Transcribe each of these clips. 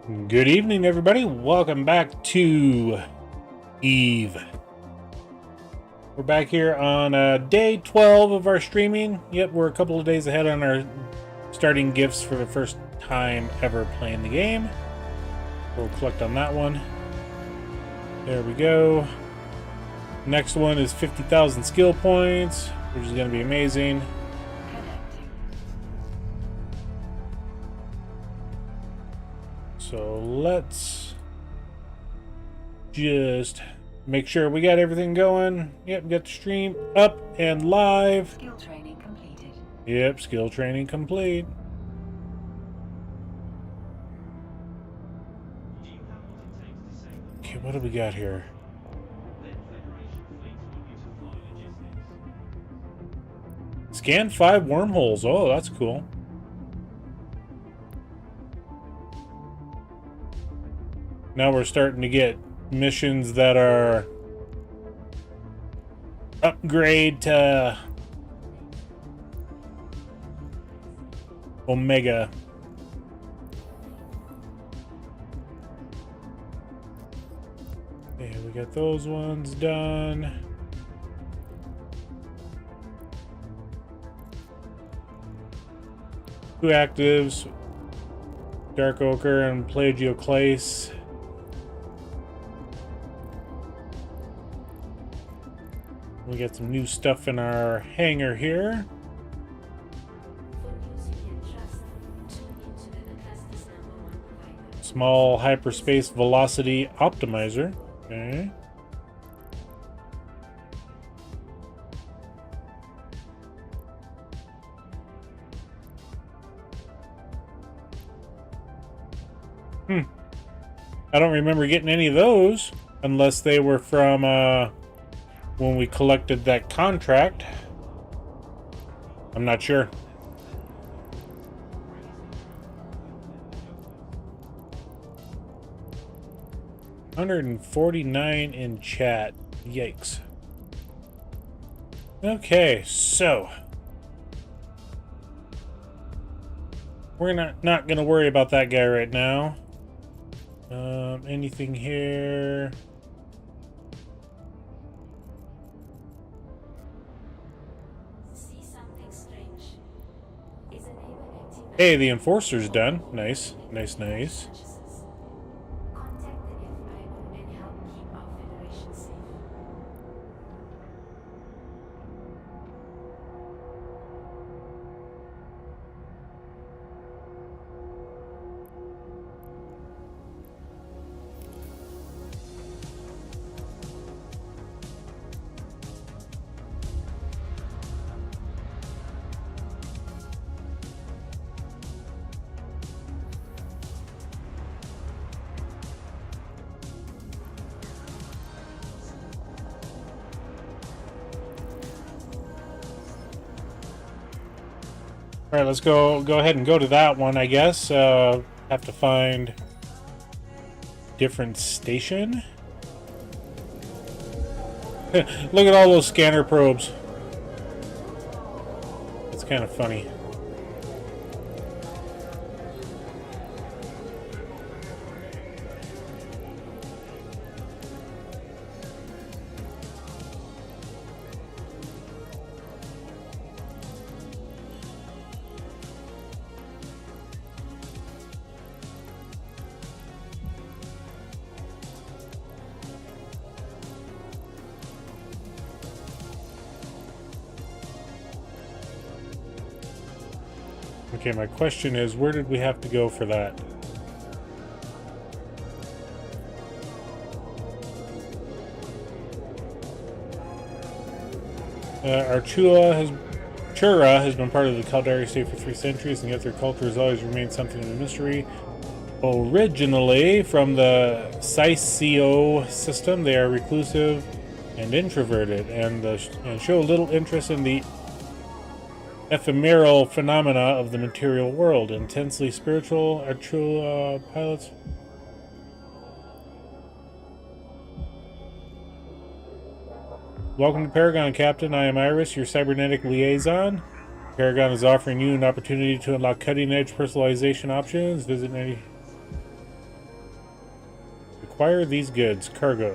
Good evening, everybody. Welcome back to Eve. We're back here on day 12 of our streaming. Yep, we're a couple of days ahead on our starting gifts for the first time ever playing the game. We'll collect on that one. There we go. Next one is 50,000 skill points, which is going to be amazing. So let's just make sure we got everything going. Yep, we got the stream up and live. Skill training completed. Yep, skill training complete. Okay, what do we got here? Scan 5 wormholes. Oh, that's cool. Now we're starting to get missions that are upgrade to Omega. Yeah, we got those ones done. Two actives, Dark Ochre and Plagioclase. We got some new stuff in our hangar here. Small hyperspace velocity optimizer. Okay. I don't remember getting any of those unless they were from when we collected that contract. I'm not sure. $149 in chat. Yikes. Okay, so we're not gonna worry about that guy right now. Anything here? Hey, the enforcer's done. Nice, nice, nice. All right, let's go ahead and go to that one, I guess. Have to find different station. Look at all those scanner probes. It's kind of funny. Okay, my question is, where did we have to go for that? Chura has been part of the Caldari state for 3 centuries, and yet their culture has always remained something of a mystery. Originally from the Sisio system, they are reclusive and introverted, and show little interest in the ephemeral phenomena of the material world. Intensely spiritual, Archula pilots. Welcome to Paragon, Captain. I am Iris, your cybernetic liaison. Paragon is offering you an opportunity to unlock cutting-edge personalization options. Visit any Acquire these goods. Cargo.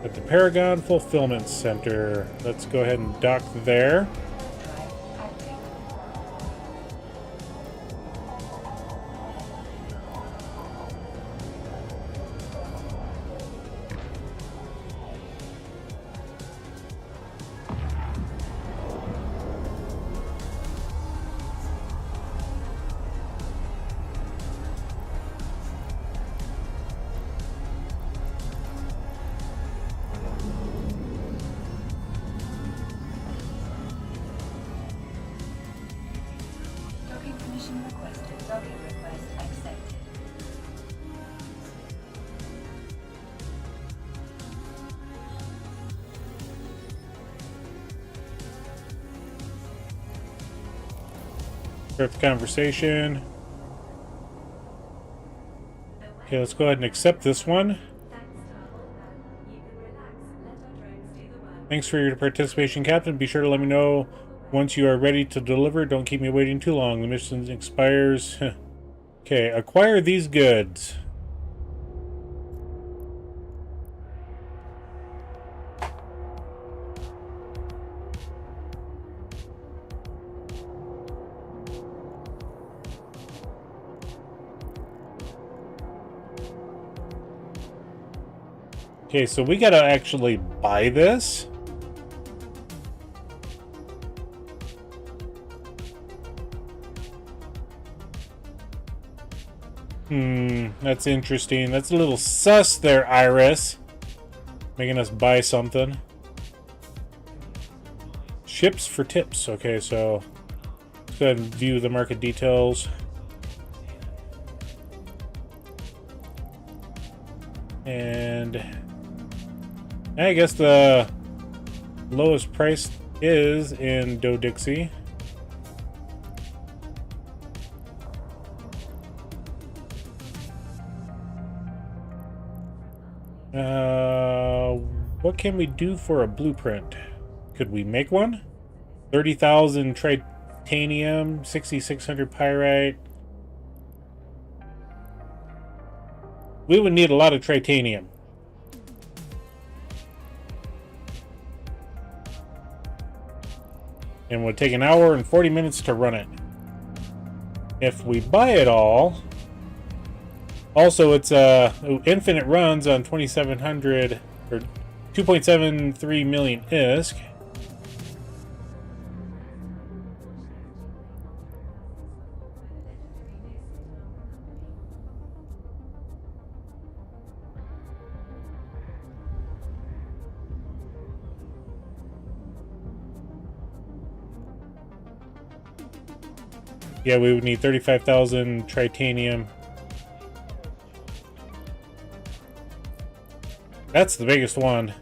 At the Paragon Fulfillment Center. Let's go ahead and dock there. Start the conversation. Okay, let's go ahead and accept this one. Thanks for your participation, Captain. Be sure to let me know once you are ready to deliver. Don't keep me waiting too long. The mission expires. Okay, acquire these goods. Okay, so we gotta actually buy this. That's interesting. That's a little sus there, Iris. Making us buy something. Ships for tips. Okay, so let's go ahead and view the market details. And I guess the lowest price is in Dodixie. What can we do for a blueprint? Could we make one? 30,000 titanium, 6,600 pyrite. We would need a lot of titanium. And it would take an hour and 40 minutes to run it. If we buy it all... Also, it's infinite runs on 2,700 or 2.73 million ISK. Yeah, we would need 35,000 titanium. That's the biggest one.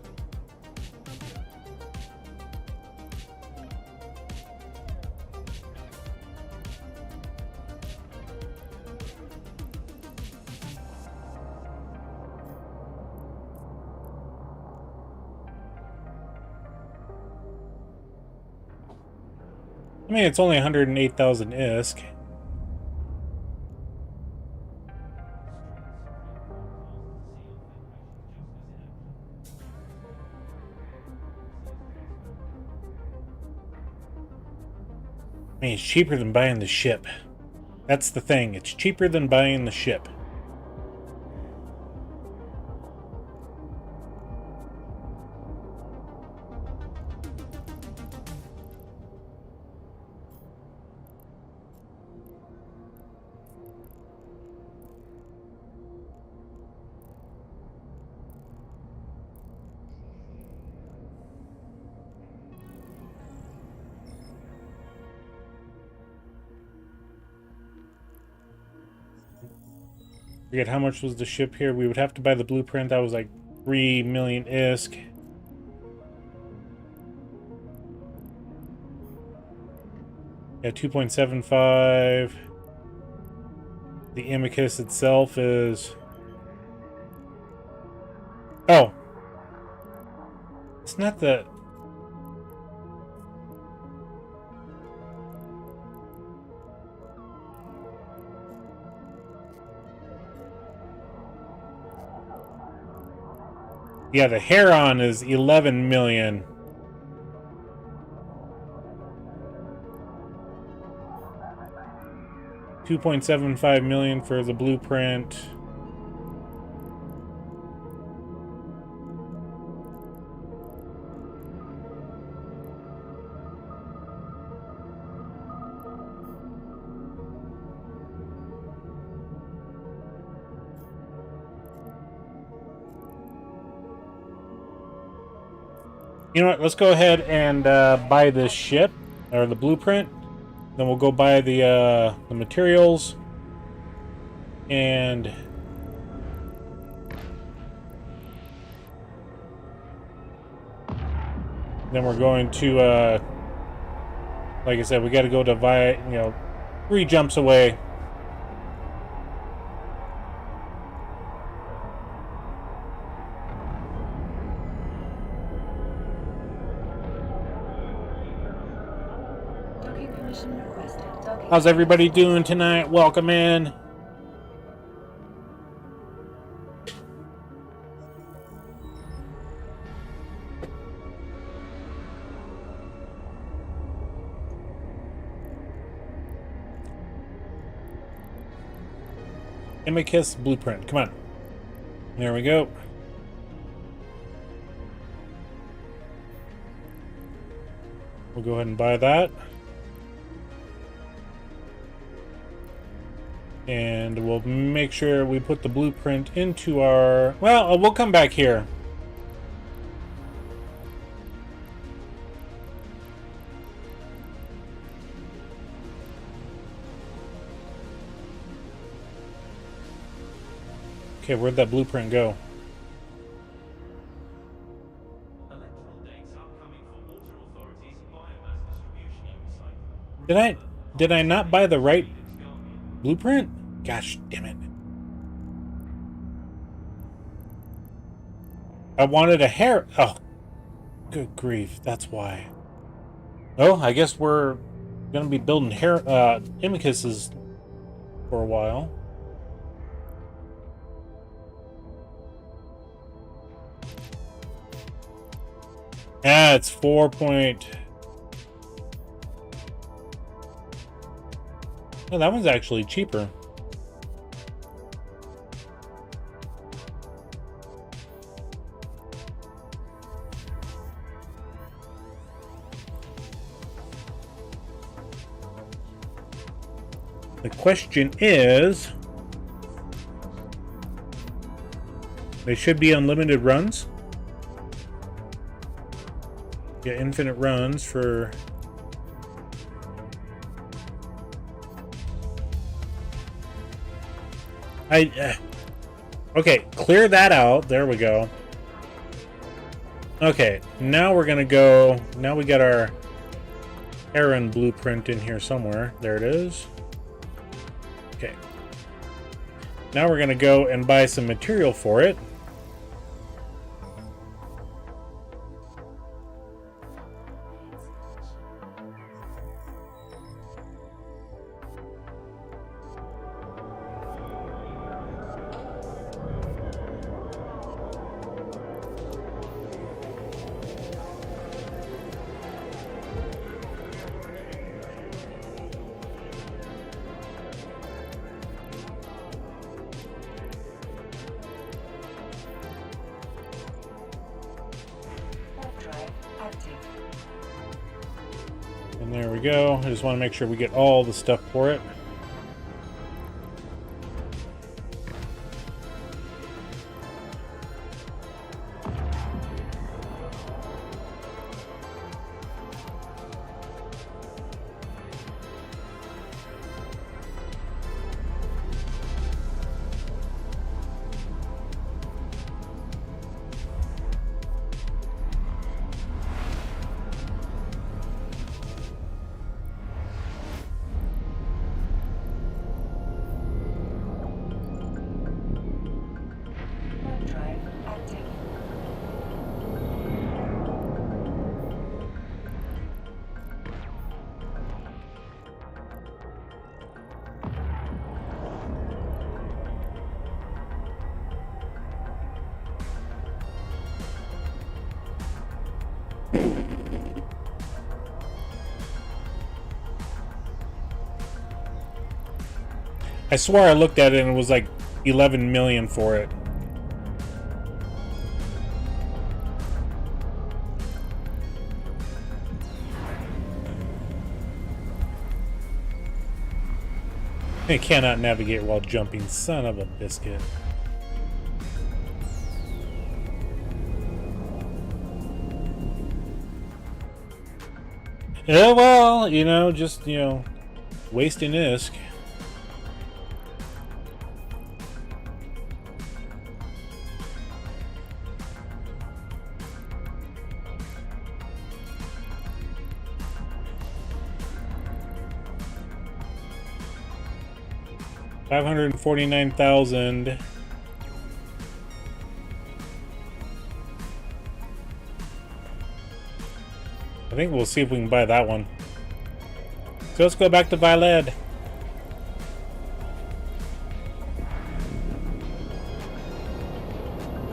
I mean, it's only 108,000 ISK. I mean, it's cheaper than buying the ship. That's the thing. It's cheaper than buying the ship. Forget how much was the ship here. We would have to buy the blueprint. That was like 3 million ISK. Yeah, 2.75. The Amicus itself is... Oh! It's not the... Yeah, the Heron is 11 million. $2.75 million for the blueprint. You know what? Let's go ahead and buy this ship, or the blueprint. Then we'll go buy the materials, and then we're going to, like I said, we got to go to you know, 3 jumps away. How's everybody doing tonight? Welcome in. Amicus blueprint. Come on. There we go. We'll go ahead and buy that. And we'll make sure we put the blueprint into our... Well, we'll come back here. Okay, where'd that blueprint go? Did I not buy the right blueprint? Gosh damn it. I wanted a hair. Oh, good grief. That's why. Oh, I guess we're going to be building Amicuses for a while. Ah, it's 4 point... Oh, that one's actually cheaper. The question is, they should be unlimited runs. Yeah, infinite runs for... Okay, clear that out. There we go. Okay, now we're gonna go... Now we got our Heron blueprint in here somewhere. There it is. Okay. Now we're gonna go and buy some material for it. And there we go. I just want to make sure we get all the stuff for it. I swore I looked at it and it was like 11 million for it. I cannot navigate while jumping, son of a biscuit. Yeah, well, you know, just, you know, wasting ISK. $549,000. I think we'll see if we can buy that one. So let's go back to Valed.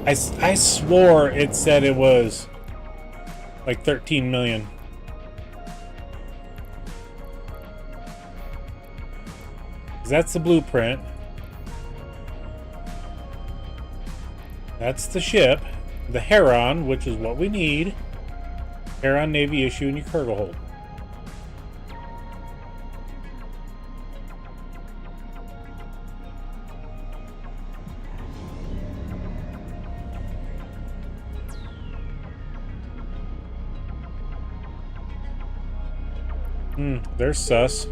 I swore it said it was like 13 million. That's the blueprint. That's the ship. The Heron, which is what we need. Heron Navy issue in your cargo hold. There's sus.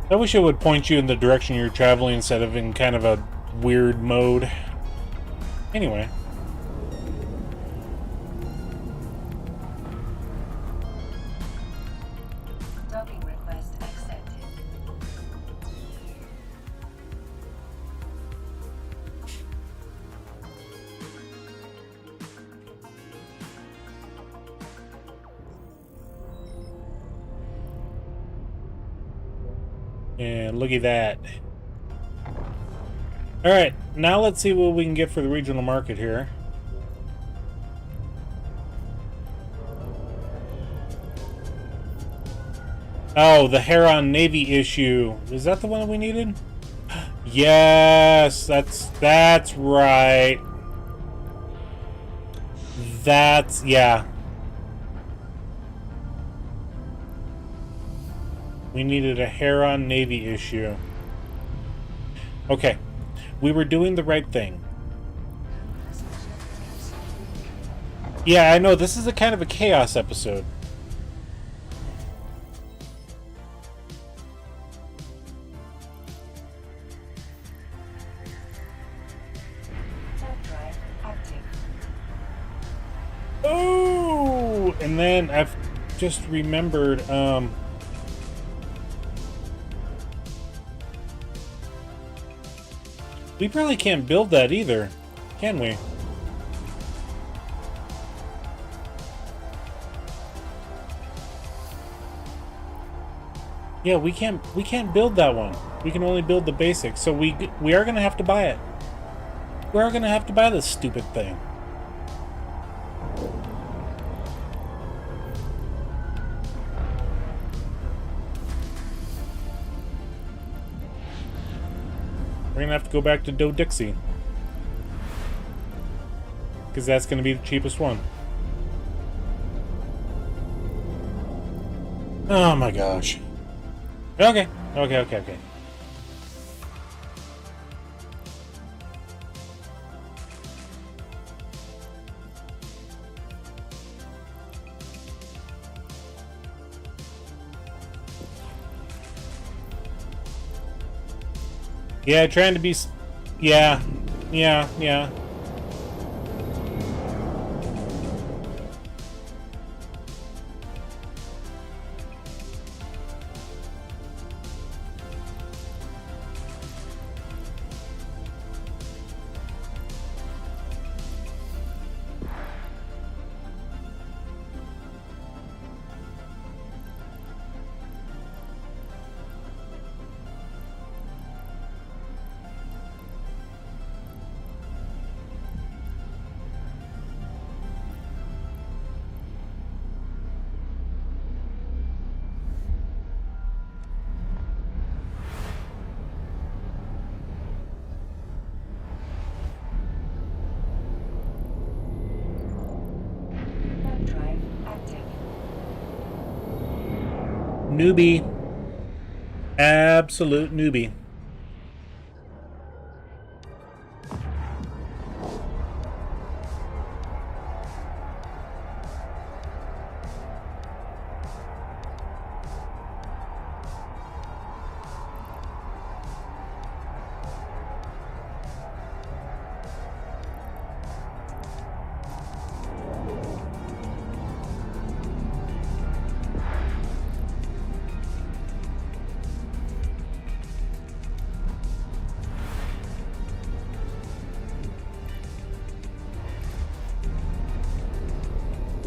I wish it would point you in the direction you're traveling instead of in kind of a weird mode. Anyway. Docking request accepted. And look at that. Alright, now let's see what we can get for the regional market here. Oh, the Heron Navy issue. Is that the one that we needed? Yes, that's right. That's, yeah. We needed a Heron Navy issue. Okay. We were doing the right thing. Yeah, I know. This is a kind of a chaos episode. Oh! And then I've just remembered, we probably can't build that either, can we? Yeah, we can't build that one. We can only build the basics. So we are gonna have to buy it. We are gonna have to buy this stupid thing. We're gonna have to go back to Doe Dixie. Because that's gonna be the cheapest one. Oh my gosh. Okay. Yeah, trying to be... Yeah. Newbie. Absolute newbie.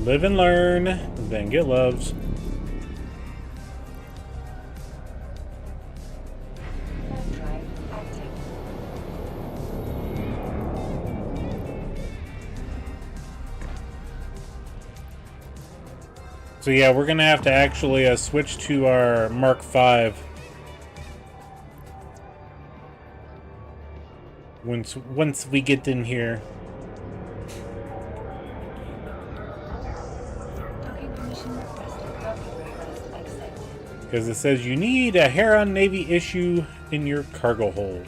Live and learn, then get loves. Drive active. So yeah, we're gonna have to actually switch to our Mark V once we get in here. Docking permission requested. Docking request accepted. Because it says you need a Heron Navy issue in your cargo hold.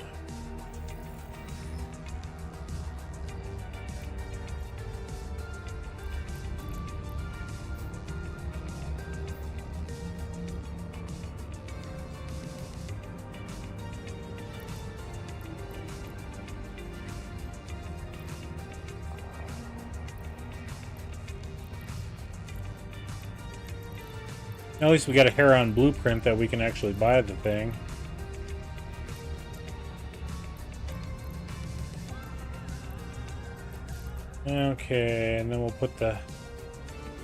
At least we got a Heron blueprint that we can actually buy the thing. Okay, and then we'll put the...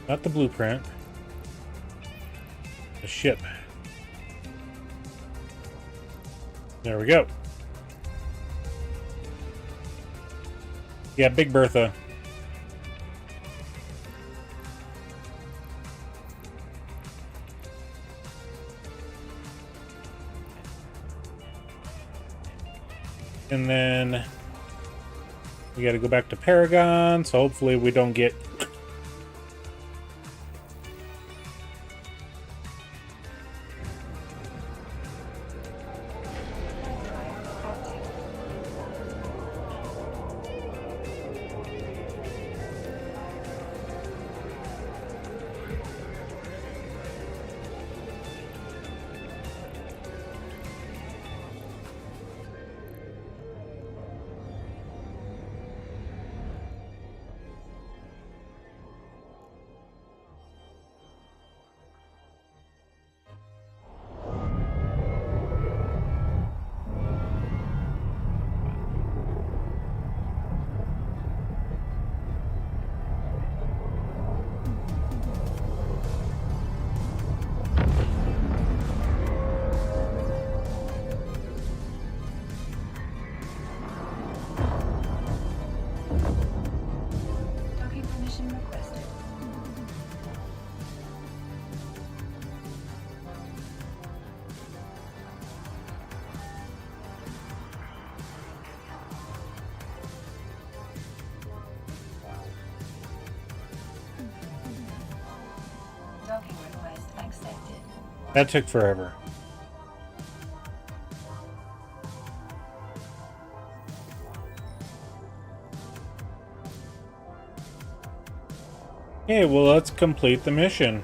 not the blueprint. The ship. There we go. Yeah, Big Bertha. And then we got to go back to Paragon, so hopefully we don't get... Docking permission requested. Docking request accepted. That took forever. Okay, well, let's complete the mission.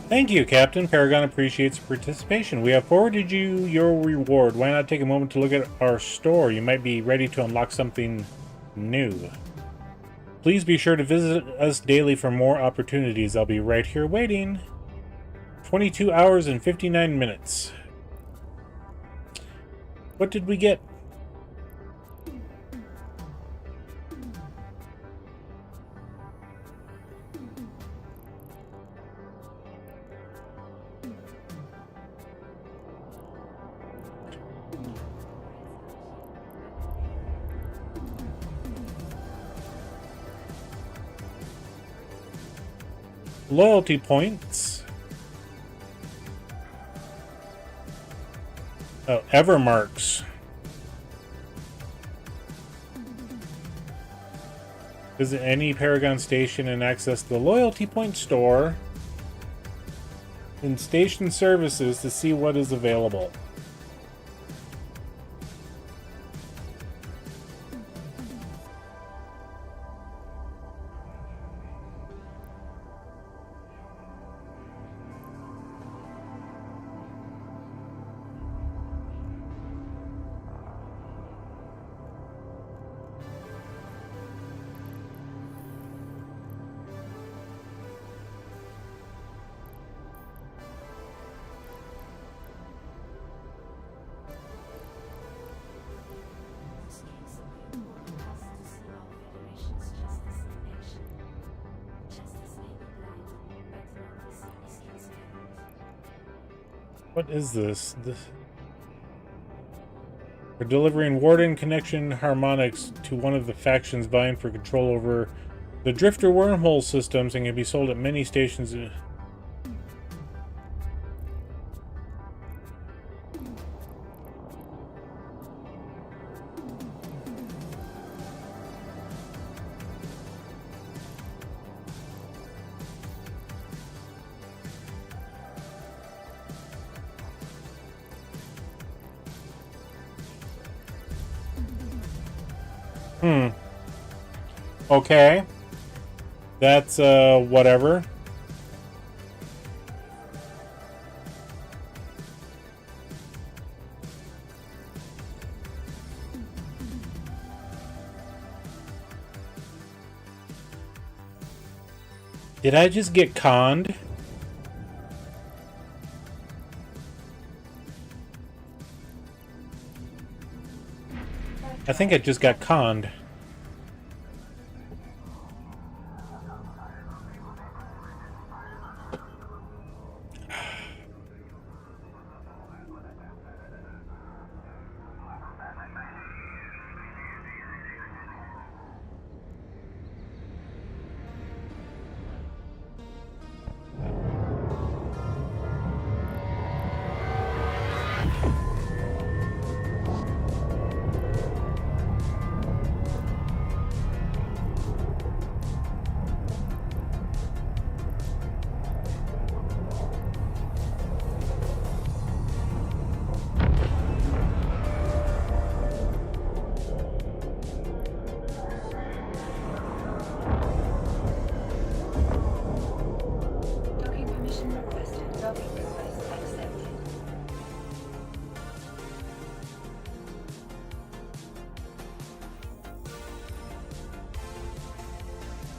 Thank you, Captain. Paragon appreciates your participation. We have forwarded you your reward. Why not take a moment to look at our store? You might be ready to unlock something new. Please be sure to visit us daily for more opportunities. I'll be right here waiting. 22 hours and 59 minutes. What did we get? Loyalty points. Oh, Evermarks. Visit any Paragon station and access the Loyalty Point store in station services to see what is available. What is this? We're delivering Warden connection harmonics to one of the factions vying for control over the Drifter wormhole systems and can be sold at many stations. Okay. That's, whatever. Did I just get conned? I think I just got conned.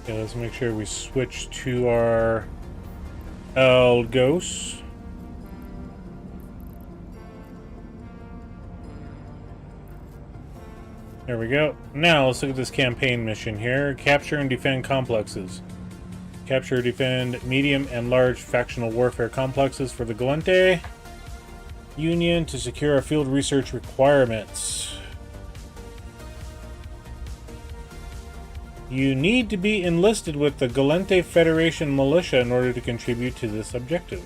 Okay, let's make sure we switch to our Elgos. There we go. Now let's look at this campaign mission here. Capture and defend complexes. Capture, defend medium and large factional warfare complexes for the Galente Union to secure our field research requirements. You need to be enlisted with the Galente Federation Militia in order to contribute to this objective.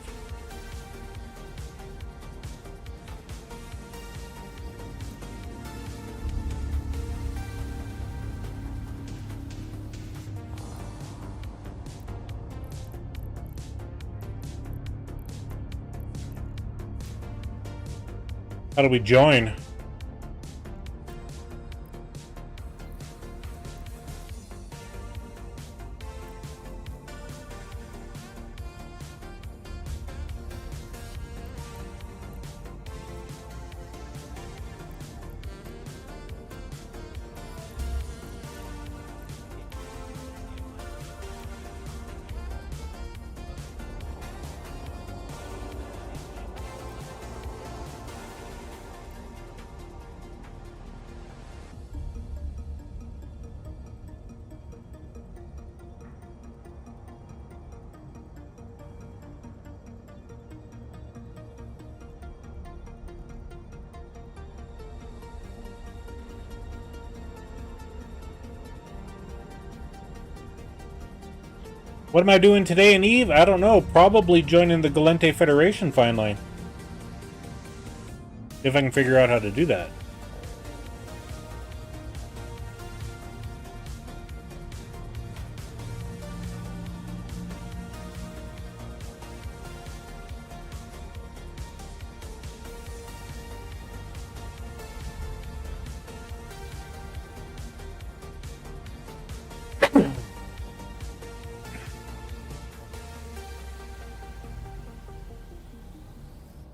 How do we join? What am I doing today in Eve? I don't know. Probably joining the Galente Federation finally. If I can figure out how to do that.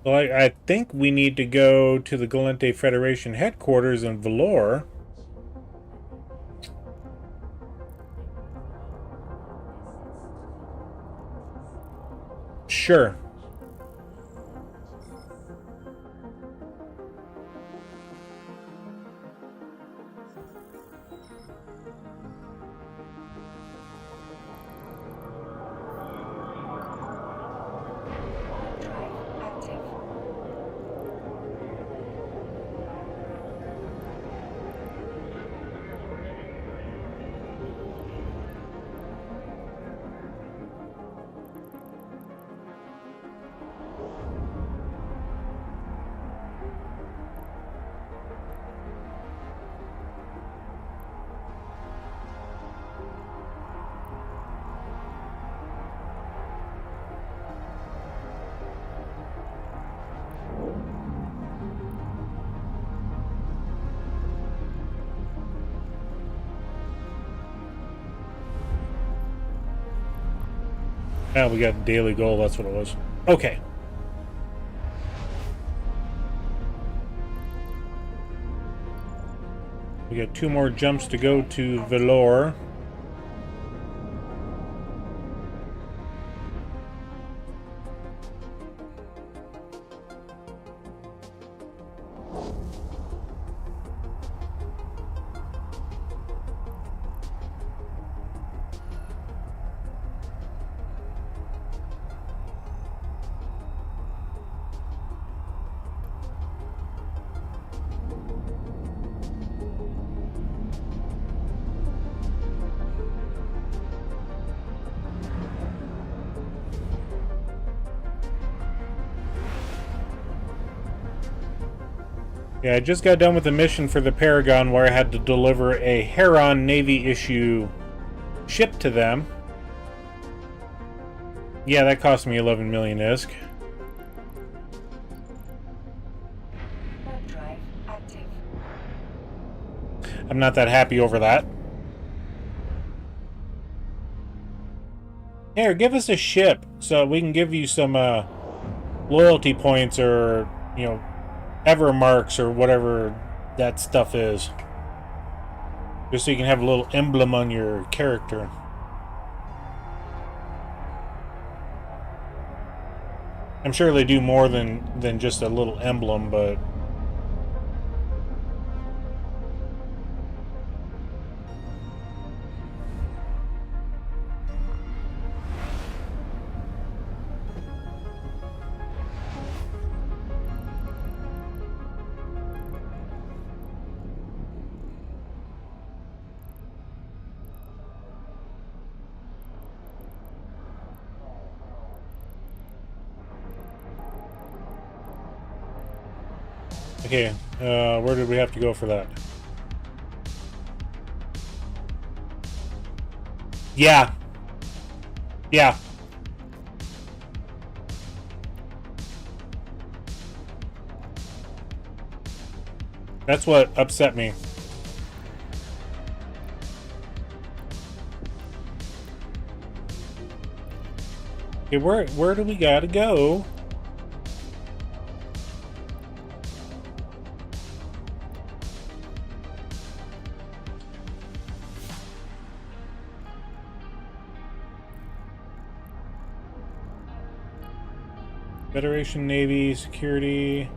Well, I think we need to go to the Galente Federation headquarters in Valor. Sure. Now we got a daily goal, that's what it was. Okay. We got 2 more jumps to go to Valor. Yeah, I just got done with a mission for the Paragon where I had to deliver a Heron Navy issue ship to them. Yeah, that cost me 11 million ISK. Drive active. I'm not that happy over that. Here, give us a ship so we can give you some loyalty points or, you know, ever marks or whatever that stuff is. Just so you can have a little emblem on your character. I'm sure they do more than just a little emblem, but okay, where did we have to go for that? Yeah. Yeah. That's what upset me. Okay, where do we gotta go? Federation Navy security.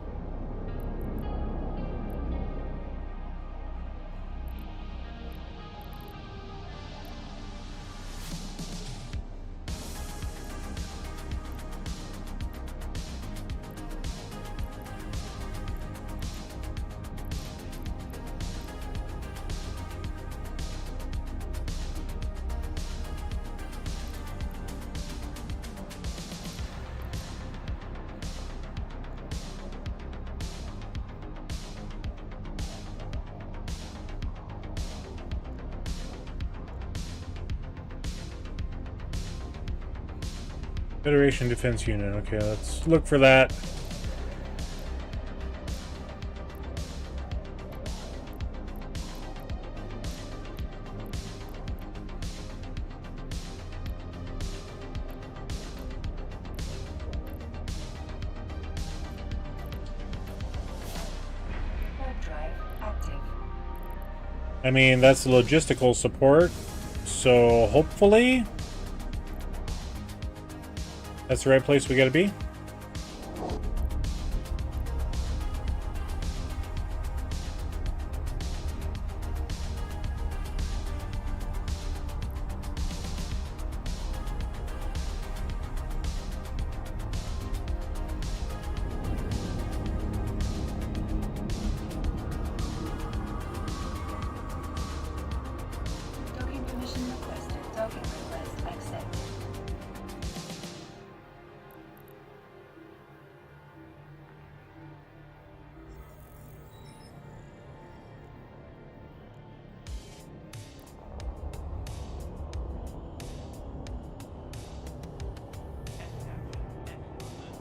Federation Defense Unit. Okay, let's look for that. I mean, that's logistical support, so hopefully that's the right place we gotta be. Docking permission requested. Docking request accepted.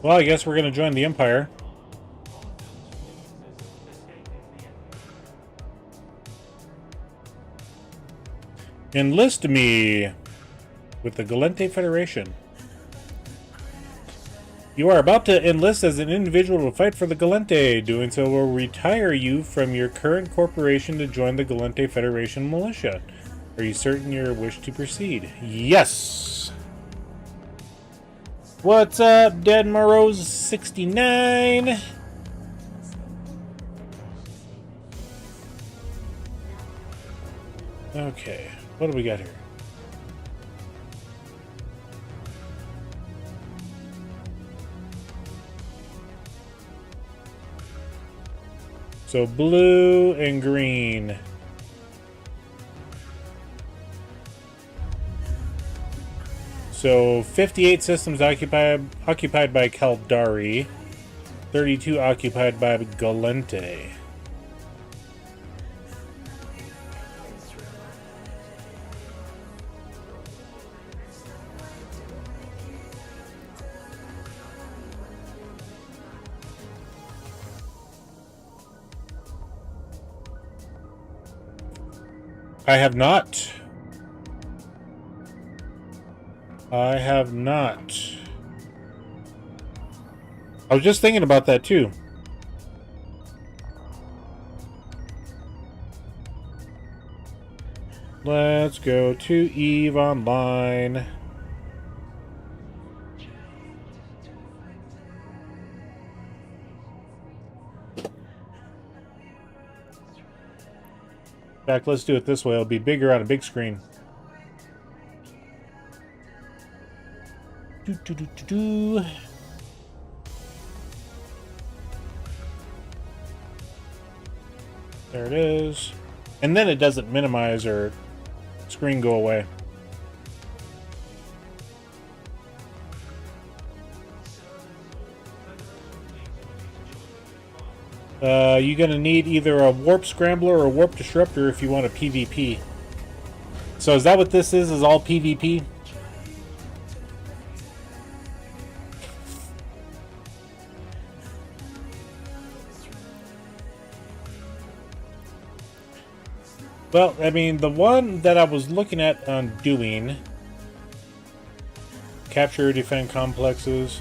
Well, I guess we're gonna join the Empire. Enlist me with the Galente Federation. You are about to enlist as an individual to fight for the Galente. Doing so will retire you from your current corporation to join the Galente Federation militia. Are you certain you wish to proceed? Yes! What's up, Dead Morose 69? Okay, what do we got here? So blue and green. So 58 systems occupied by Caldari, 32 occupied by Galente. I have not. I have not. I was just thinking about that too. Let's go to EVE Online. In fact, let's do it this way. It'll be bigger on a big screen. There it is. And then it doesn't minimize or screen go away. You're going to need either a warp scrambler or a warp disruptor if you want a PvP. So is that what this is all PvP? Well, I mean, the one that I was looking at on doing, capture, defend complexes.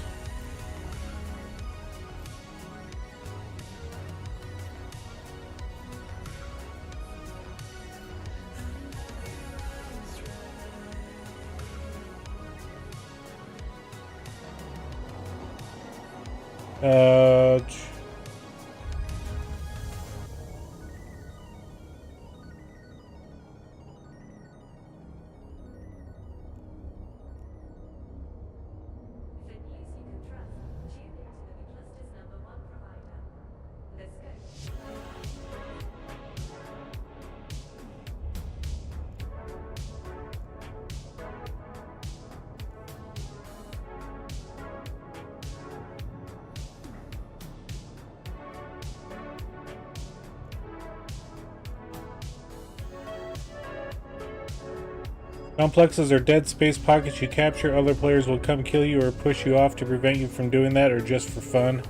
Complexes are dead space pockets you capture. Other players will come kill you or push you off to prevent you from doing that, or just for fun.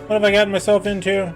What have I gotten myself into?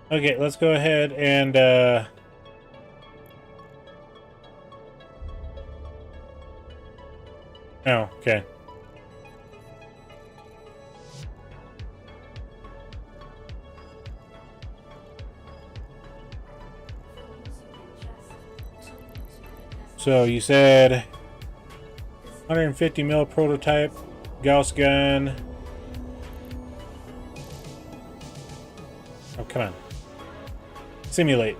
Okay, let's go ahead and oh, okay. So you said 150 mil prototype Gauss gun. Oh, come on. Simulate.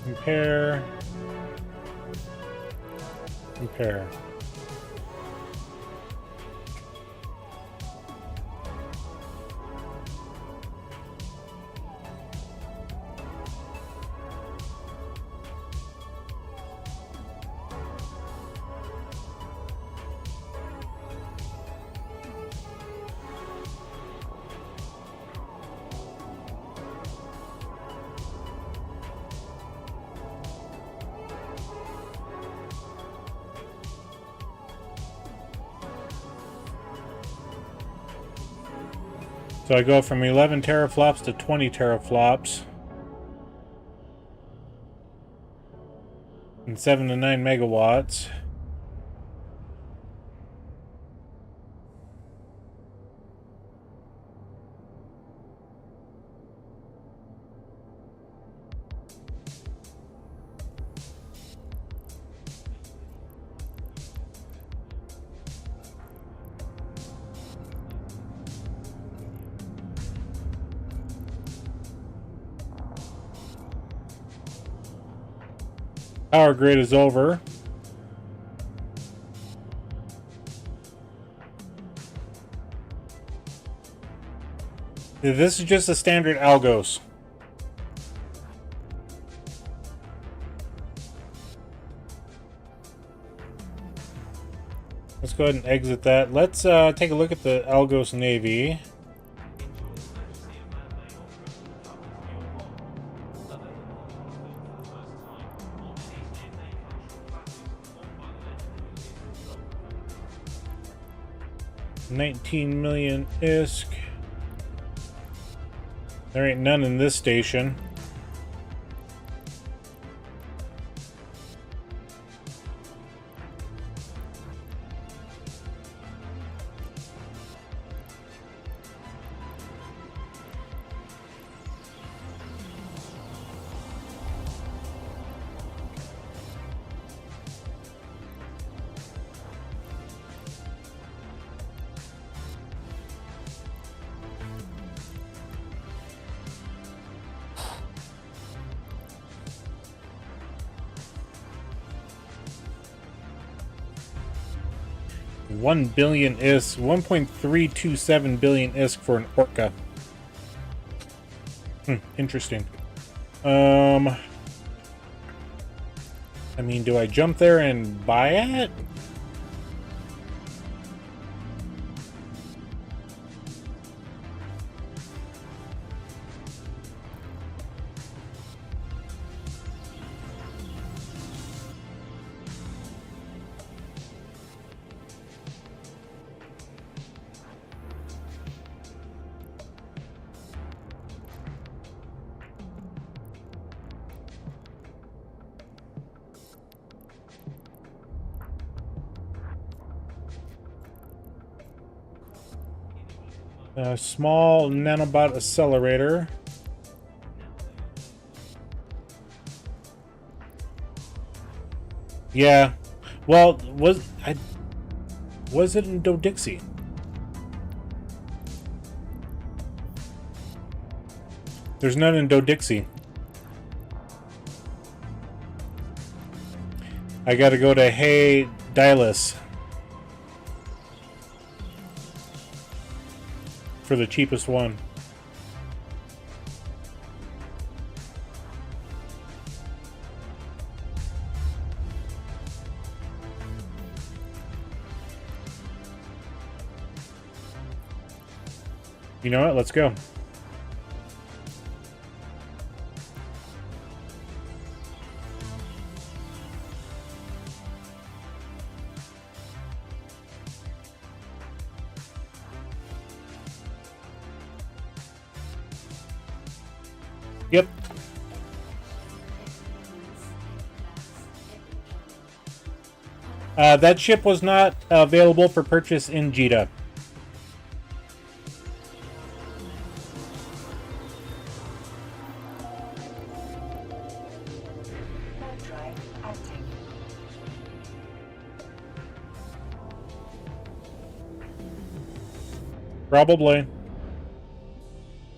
Compare. Compare. So I go from 11 teraflops to 20 teraflops. And 7 to 9 megawatts. Power grid is over. This is just a standard Algos. Let's go ahead and exit that. Let's take a look at the Algos Navy. $19 million ISK. There ain't none in this station. $1 billion ISK, 1.327 billion ISK for an Orca. Interesting. I mean, do I jump there and buy it? A small nanobot accelerator. Yeah. Well, was it in Dodixie? There's none in Dodixie. I gotta go to Hey Dylas for the cheapest one. You know what? Let's go. Yep. That ship was not available for purchase in Jeddah. Probably.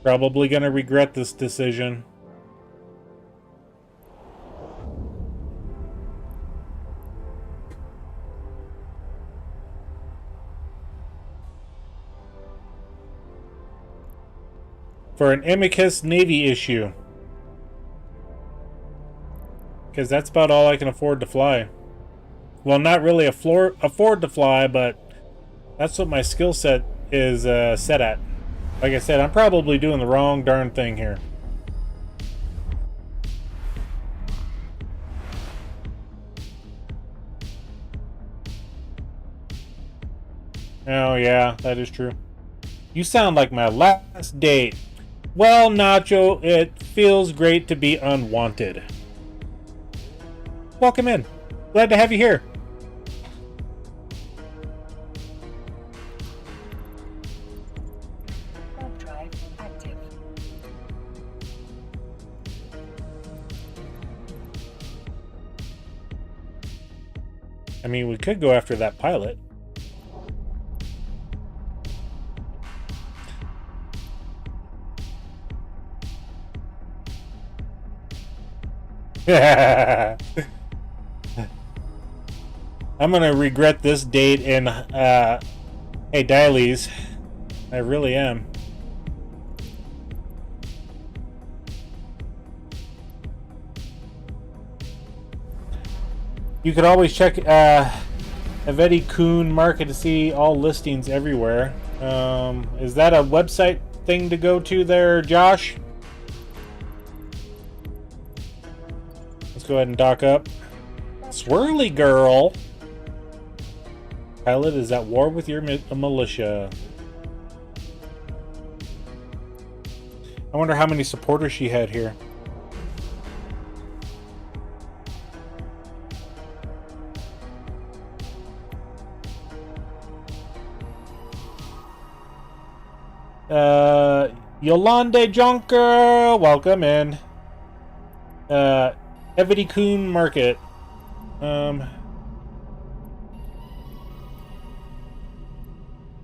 Probably gonna regret this decision. For an Amicus Navy issue. Because that's about all I can afford to fly. Well, not really afford to fly, but that's what my skill set is set at. Like I said, I'm probably doing the wrong darn thing here. Oh yeah, that is true. You sound like my last date. Well, Nacho, it feels great to be unwanted. Welcome in. Glad to have you here. I mean, we could go after that pilot. I'm gonna regret this date in hey Dialyes. I really am. You could always check Avedi Kuhn Market to see all listings everywhere. Is that a website thing to go to there, Josh? Let's go ahead and dock up. Swirly girl. Pilot is at war with your militia. I wonder how many supporters she had here. Yolande Junker, welcome in. Evity Kuhn Market. I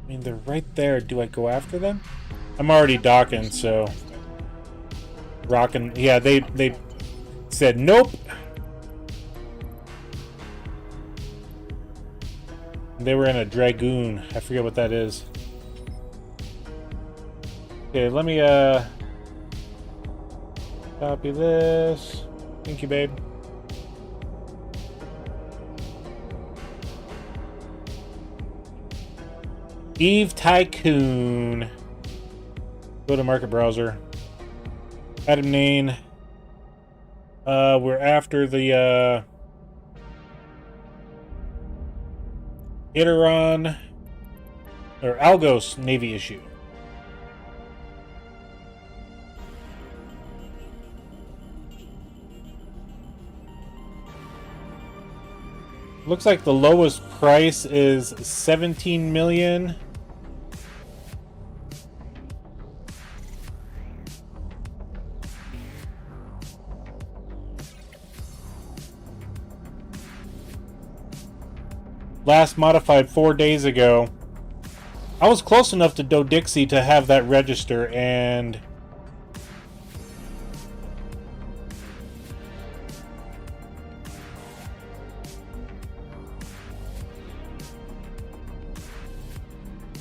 mean, they're right there. Do I go after them? I'm already docking, so rocking. Yeah, they said nope. They were in a Dragoon. I forget what that is. Okay, let me copy this. Thank you, babe. Eve Tycoon. Go to market browser. Adam Nane. We're after the Iteron or Algos Navy issue. Looks like the lowest price is 17 million. Last modified 4 days ago. I was close enough to Dodixie to have that register, and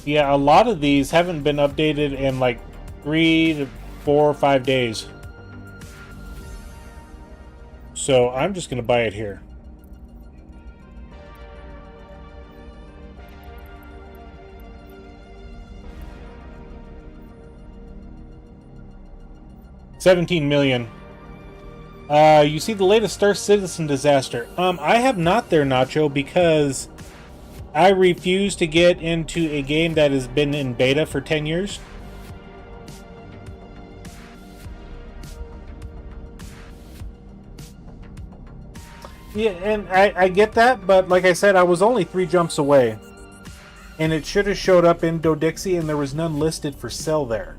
Yeah, a lot of these haven't been updated in like 3 to 4 or 5 days. So I'm just going to buy it here. $17 million. You see the latest Star Citizen disaster. I have not there, Nacho, because I refuse to get into a game that has been in beta for 10 years. Yeah, and I get that, but like I said, I was only 3 jumps away. And it should have showed up in Dodixie, and there was none listed for sale there.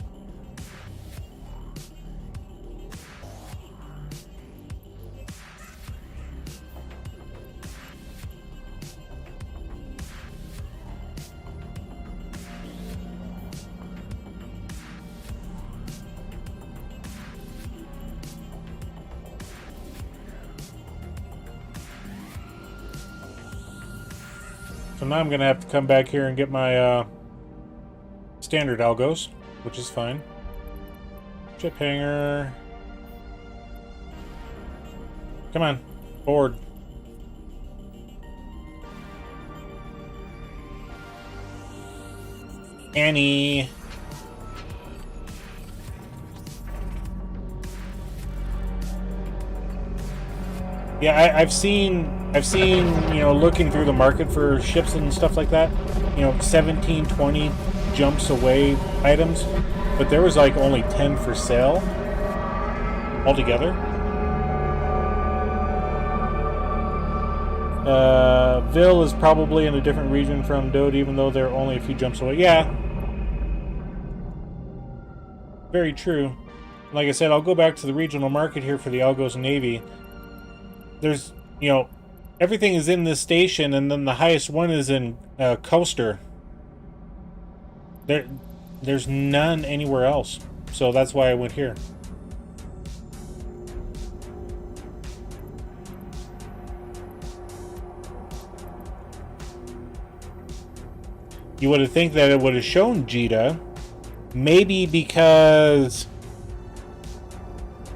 So now I'm going to have to come back here and get my standard algos, which is fine. Chip hanger. Come on, board. Annie. Yeah, I've seen, you know, looking through the market for ships and stuff like that, you know, 17, 20 jumps away items, but there was like only 10 for sale altogether. Ville is probably in a different region from Dode, even though they're only a few jumps away. Yeah. Very true. Like I said, I'll go back to the regional market here for the Algos Navy. There's, you know, everything is in this station, and then the highest one is in Coaster. There's none anywhere else, so that's why I went here. You would have think that it would have shown Jita, maybe because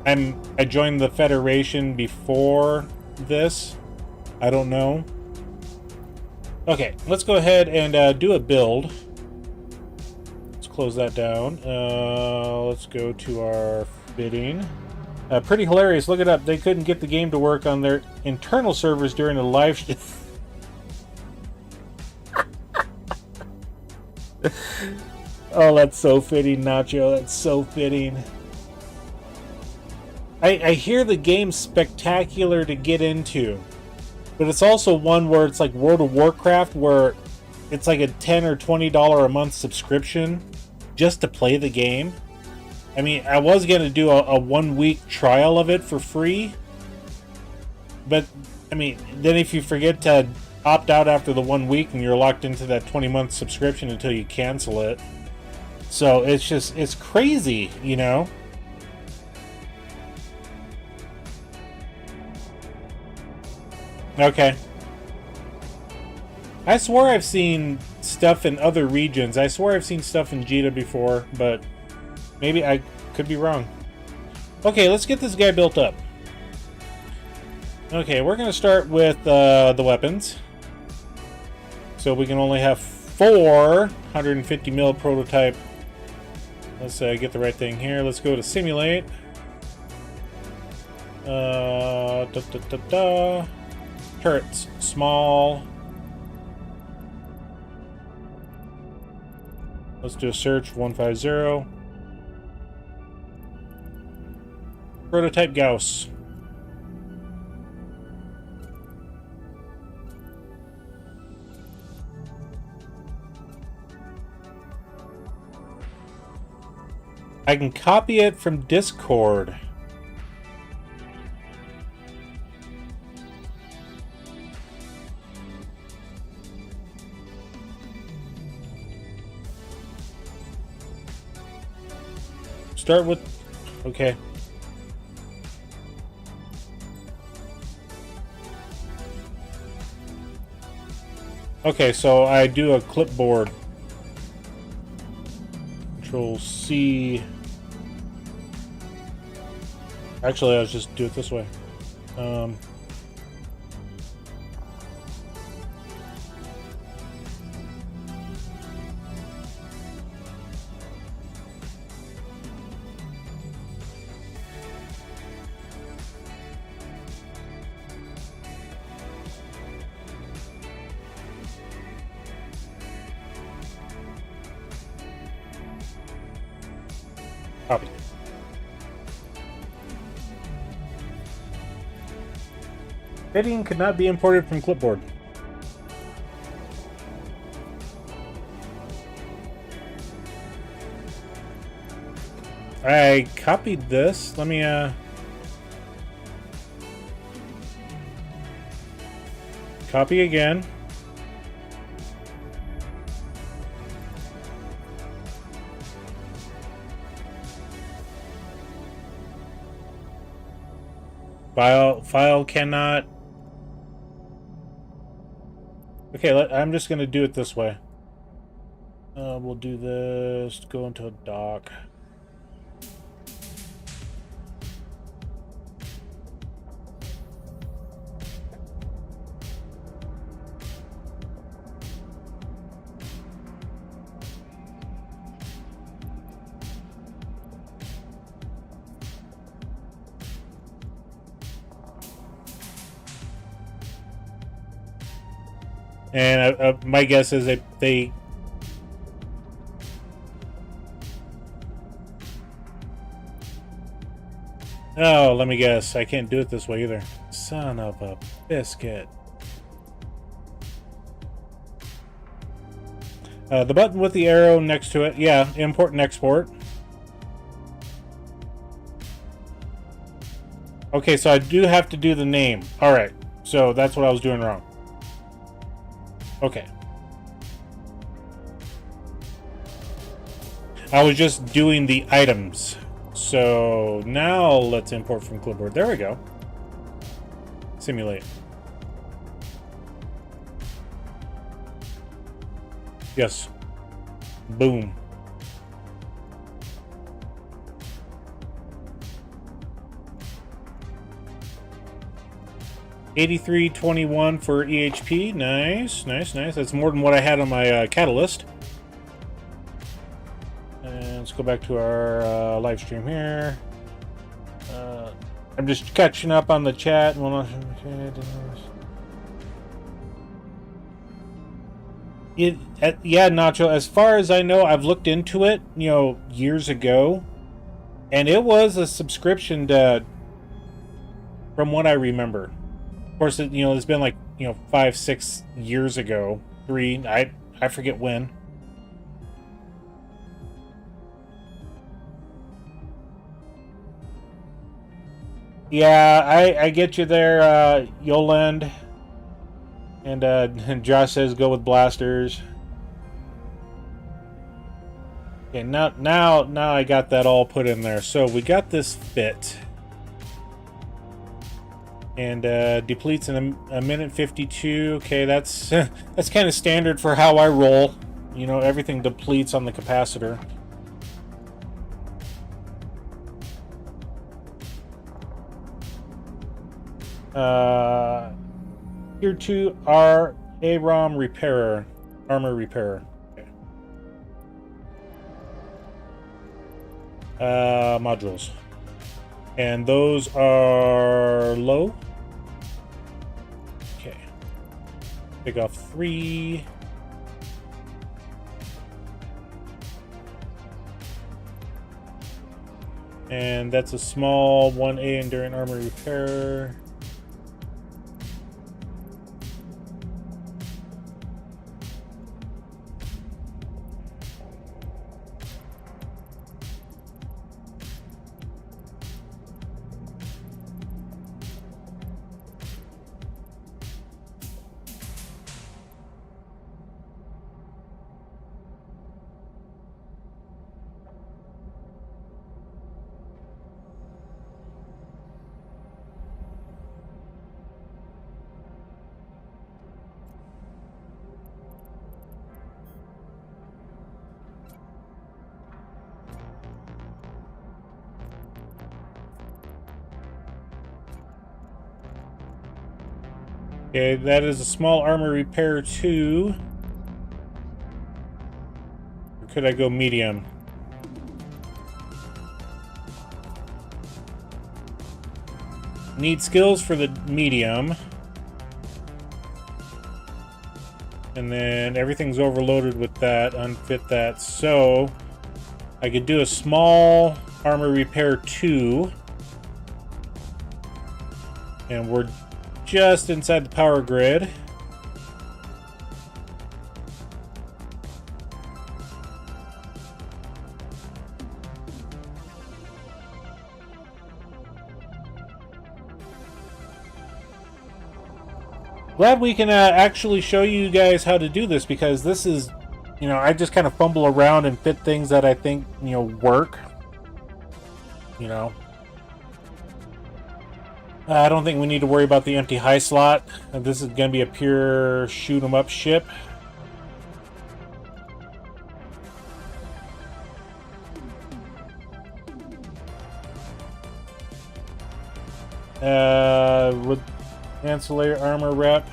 I joined the Federation before this. I don't know. Okay, let's go ahead and do a build. Let's close that down. Let's go to our bidding. Pretty hilarious. Look it up. They couldn't get the game to work on their internal servers during a live stream. Oh, that's so fitting, Nacho. That's so fitting. I hear the game's spectacular to get into, but it's also one where it's like World of Warcraft, where it's like a $10 or $20 a month subscription just to play the game. I mean, I was going to do a 1 week trial of it for free, but I mean, then if you forget to opt out after the 1 week, and you're locked into that 20-month subscription until you cancel it. So it's crazy, you know? Okay. I swore I've seen stuff in other regions. I swore I've seen stuff in Jita before, but maybe I could be wrong. Okay, let's get this guy built up. Okay, we're going to start with the weapons. So we can only have 4 150 mil prototype. Let's get the right thing here. Let's go to simulate. Turrets, small. Let's do a search, 150. Prototype Gauss. I can copy it from Discord. Start with... Okay. Okay, so I do a clipboard. Control C. Actually, I'll just do it this way. Copy. Radeon could not be imported from clipboard. I copied this. Let me copy again. File cannot. Okay, I'm just gonna do it this way. We'll do this. Go into a dock. And my guess is that they... Oh, let me guess. I can't do it this way either. Son of a biscuit. The button with the arrow next to it. Yeah, import and export. Okay, so I do have to do the name. Alright, so that's what I was doing wrong. Okay. I was just doing the items. So now let's import from clipboard. There we go. Simulate. Yes. Boom. $83.21 for EHP. Nice, nice, nice. That's more than what I had on my Catalyst. And let's go back to our live stream here. I'm just catching up on the chat. Yeah, Nacho, as far as I know, I've looked into it, you know, years ago. And it was a subscription to, from what I remember. Of course, you know, it's been like, you know, 5-6 years ago. 3, I forget when. Yeah, I get you there, Yoland. And Josh says go with blasters. Okay, now I got that all put in there. So we got this fit. And depletes in a minute 52. Okay, that's that's kind of standard for how I roll. You know, everything depletes on the capacitor. Tier 2 are AROM repairer, armor repairer. Okay. Modules, and those are low. Okay, take off 3. And that's a small 1A enduring armor repair. Okay, that is a small armor repair 2. Or could I go medium? Need skills for the medium. And then everything's overloaded with that, unfit that. So I could do a small armor repair 2. And we're just inside the power grid. Glad we can actually show you guys how to do this, because this is, you know, I just kind of fumble around and fit things that I think, you know, work. You know, I don't think we need to worry about the empty high slot. This is going to be a pure shoot 'em up ship. With ancillary armor rep.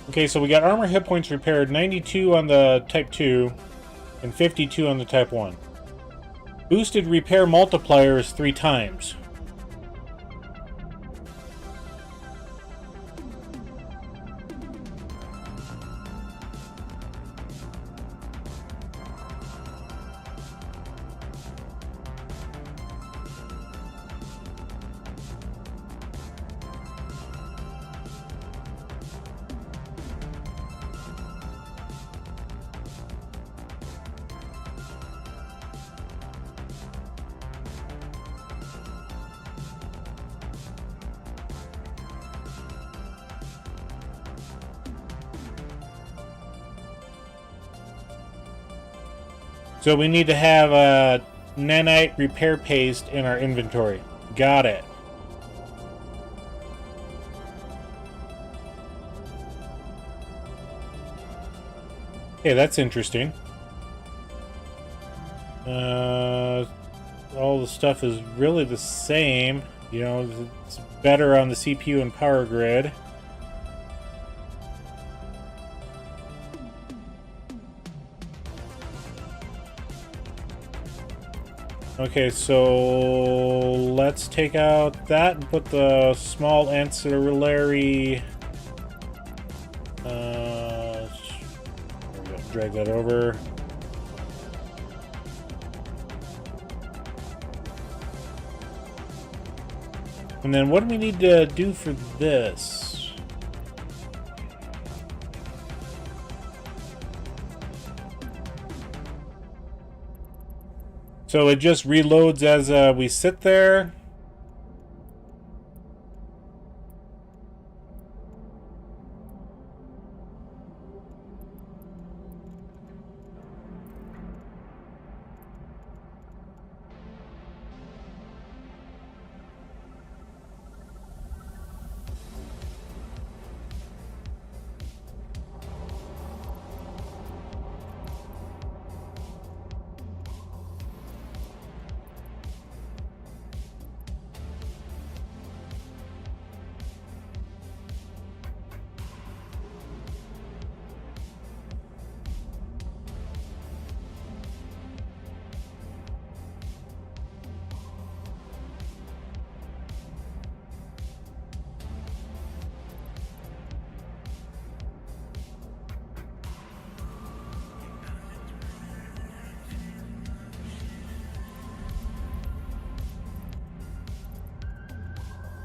Okay, so we got armor hit points repaired, 92 on the Type 2 and 52 on the Type 1. Boosted repair multiplier is 3 times. So we need to have a nanite repair paste in our inventory. Got it. Okay, that's interesting. All the stuff is really the same. You know, it's better on the CPU and power grid. Okay, so let's take out that and put the small ancillary. Drag that over. And then what do we need to do for this? So it just reloads as we sit there.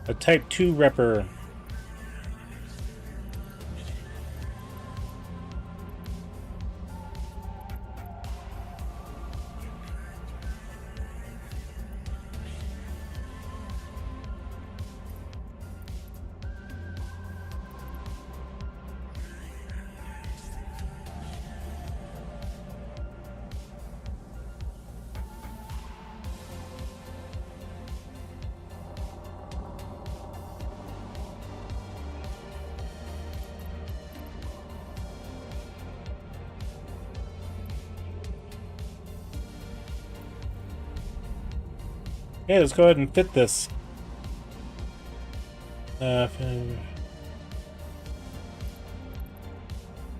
A Type 2 repper. Okay, let's go ahead and fit this.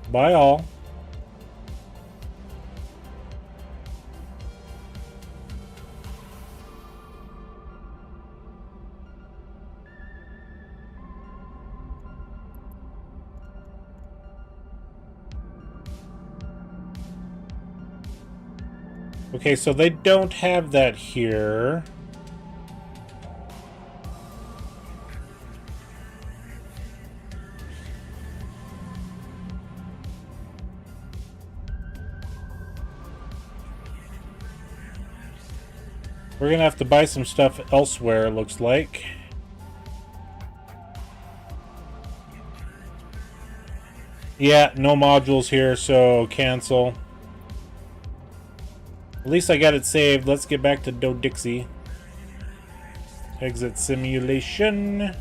Buy all. Okay, so they don't have that here. We're gonna have to buy some stuff elsewhere, it looks like. Yeah, no modules here, so cancel. At least I got it saved. Let's get back to Dixie. Exit simulation.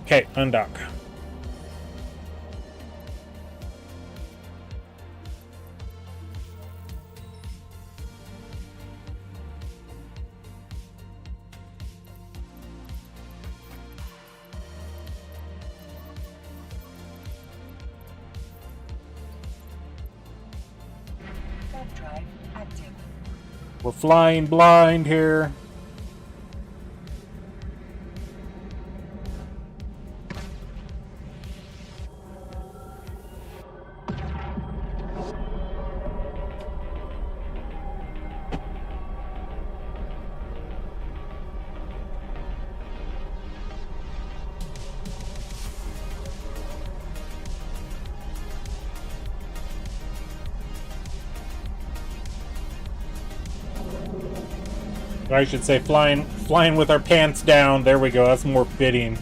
Okay, undock. We're flying blind here. Or I should say flying with our pants down. There we go. That's more fitting.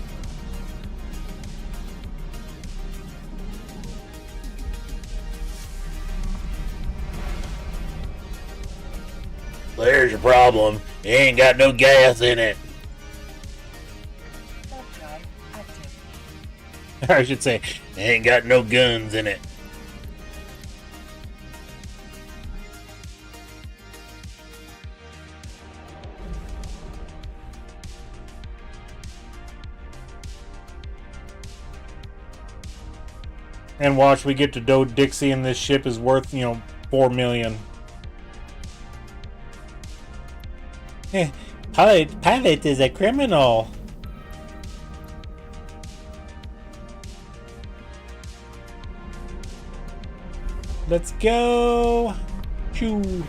There's your problem. You ain't got no gas in it. I should say, You ain't got no guns in it. and watch, we get to Dixie and this ship is worth, you know, 4 million. Pilot is a criminal. Let's go. Choo.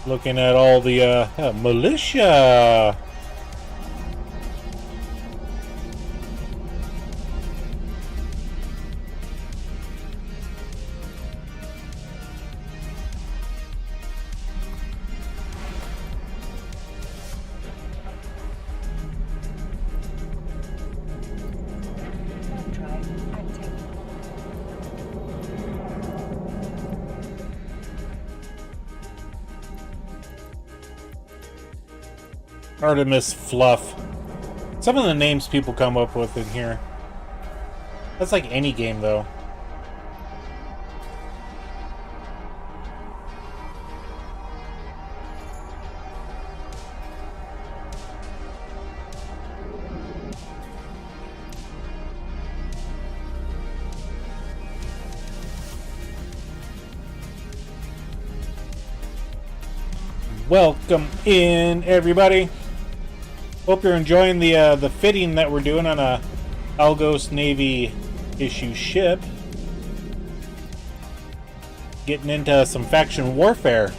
Looking at all the militia. Artemis Fluff. Some of the names people come up with in here. That's like any game, though. Welcome in, everybody. Hope you're enjoying the fitting that we're doing on a Algos Navy issue ship. Getting into some faction warfare.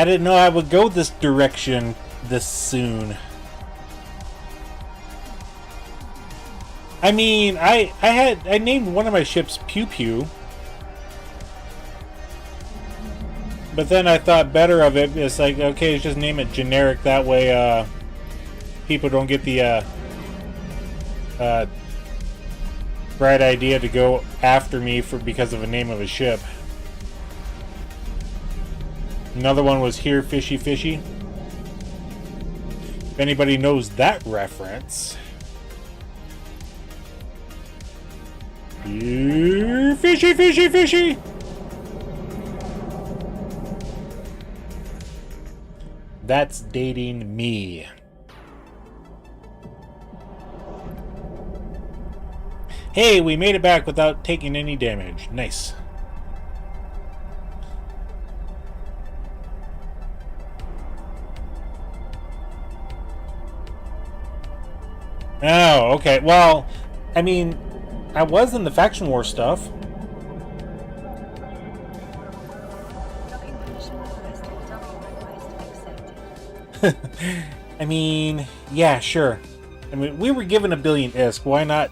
I didn't know I would go this direction this soon. I mean, I named one of my ships Pew Pew. But then I thought better of it. It's like, okay, just name it generic. That way, people don't get the bright idea to go after me because of the name of a ship. Another one was Here Fishy Fishy. If anybody knows that reference. Here Fishy Fishy Fishy! That's dating me. Hey, we made it back without taking any damage. Nice. Oh, okay. Well, I mean, I was in the faction war stuff. I mean, yeah, sure. I mean, we were given 1 billion ISK. Why not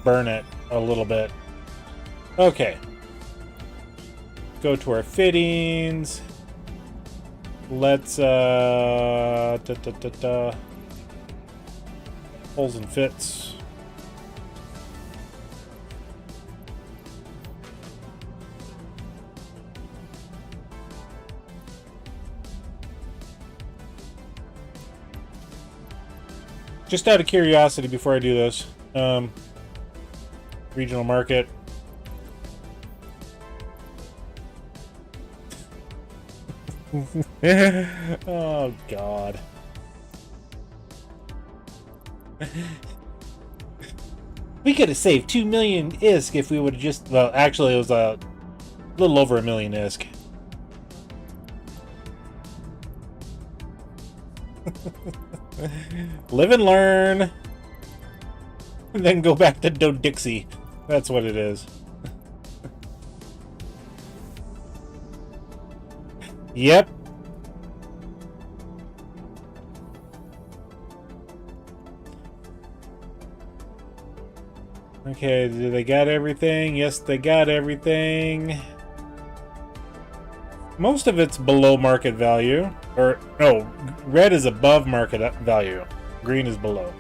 burn it a little bit? Okay. Go to our fittings. Let's, holes and fits. Just out of curiosity before I do this, regional market. Oh, God. We could have saved 2 million ISK if we would have just... Well, actually, it was a little over 1 million ISK. Live and learn. And then go back to Dixie. That's what it is. Yep. Okay, do they got everything? Yes, they got everything. Most of it's below market value. Or, no, red is above market value. Green is below.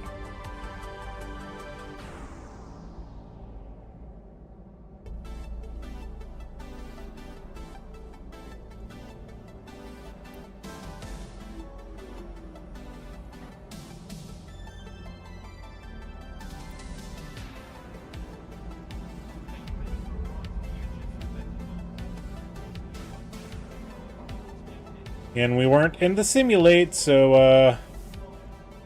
And we weren't in the simulate, so,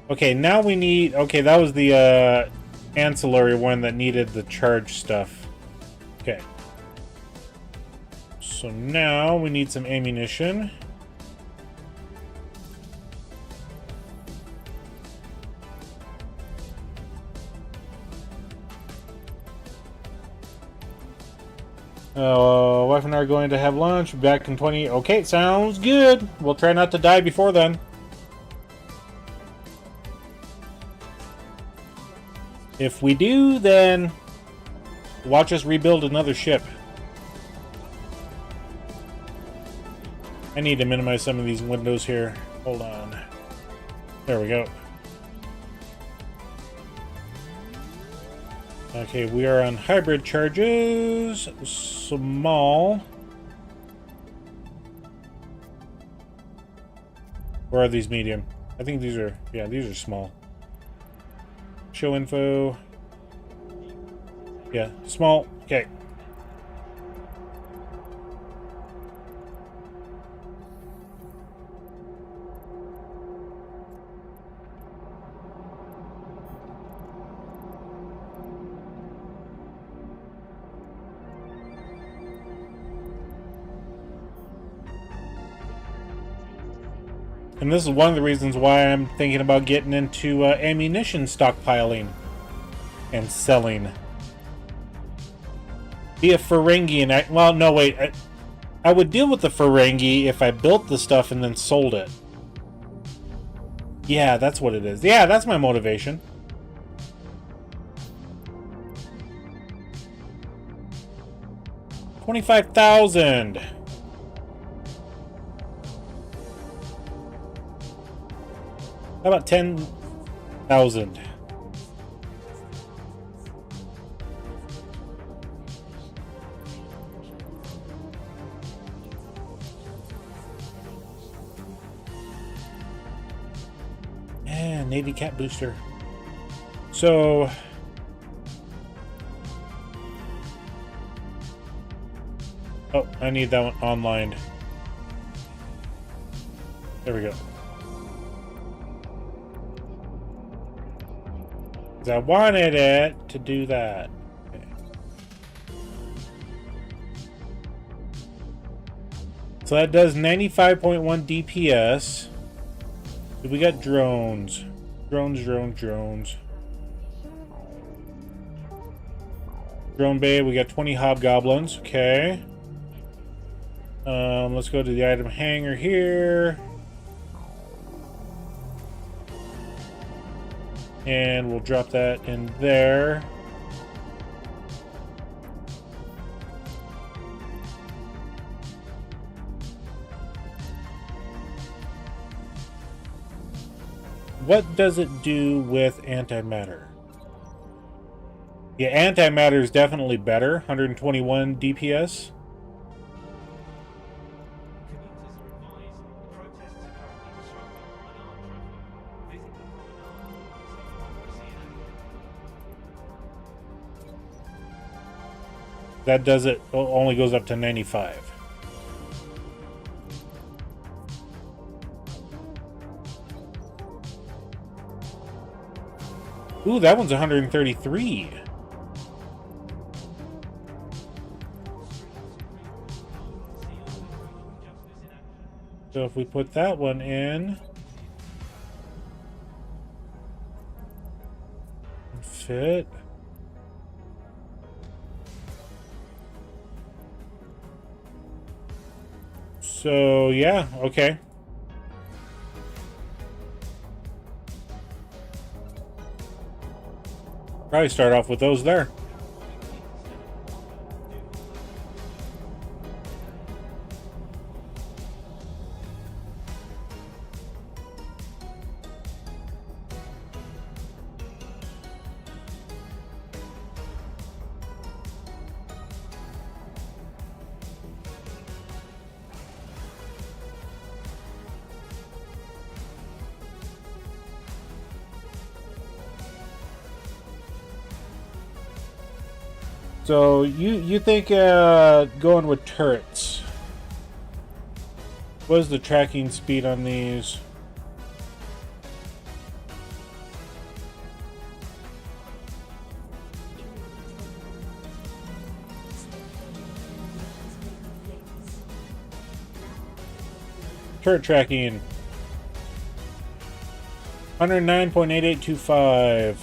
okay, now we need... Okay, that was the, ancillary one that needed the charge stuff. Okay. So now we need some ammunition. Wife and I are going to have lunch. Back in 20... Okay, sounds good. We'll try not to die before then. If we do, then watch us rebuild another ship. I need to minimize some of these windows here. Hold on. There we go. Okay, we are on hybrid charges. Small. Or are these medium? I think these are... Yeah, these are small. Show info. Yeah, small. Okay. And this is one of the reasons why I'm thinking about getting into ammunition stockpiling and selling. Be a Ferengian. Well, no, wait. I would deal with the Ferengi if I built the stuff and then sold it. Yeah, that's what it is. Yeah, that's my motivation. $25,000. How about 10,000? And Navy Cat Booster. So oh, I need that one online. There we go. 'Cause I wanted it to do that. Okay. So that does 95.1 DPS. So we got drones. Drones. Drone bay, we got 20 hobgoblins. Okay. Let's go to the item hanger here. And we'll drop that in there. What does it do with antimatter? Yeah, antimatter is definitely better. 121 DPS. That does it, only goes up to 95. Ooh, that one's 133. So if we put that one in, fit. So yeah, okay. Probably start off with those there. So you think going with turrets? What is the tracking speed on these? Turret tracking 109.8825.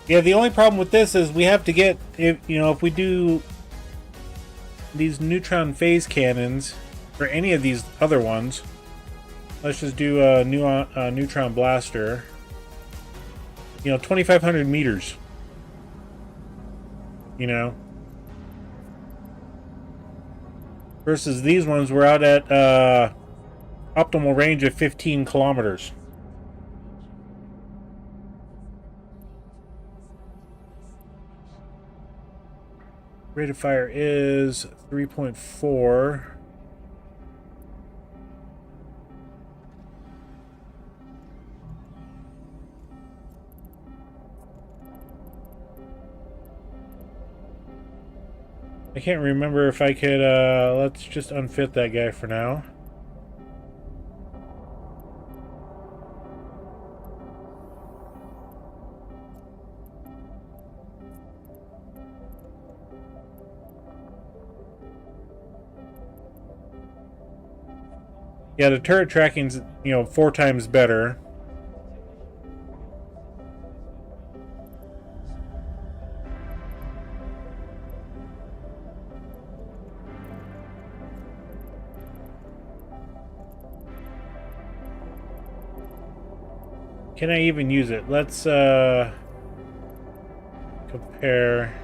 Yeah, the only problem with this is we have to get, if we do these neutron phase cannons, or any of these other ones, let's just do a neutron blaster, 2,500 meters, versus these ones, we're out at optimal range of 15 kilometers. Rate of fire is 3.4. I can't remember if I could, let's just unfit that guy for now. Yeah, the turret tracking's, 4 times better. Can I even use it? Let's compare.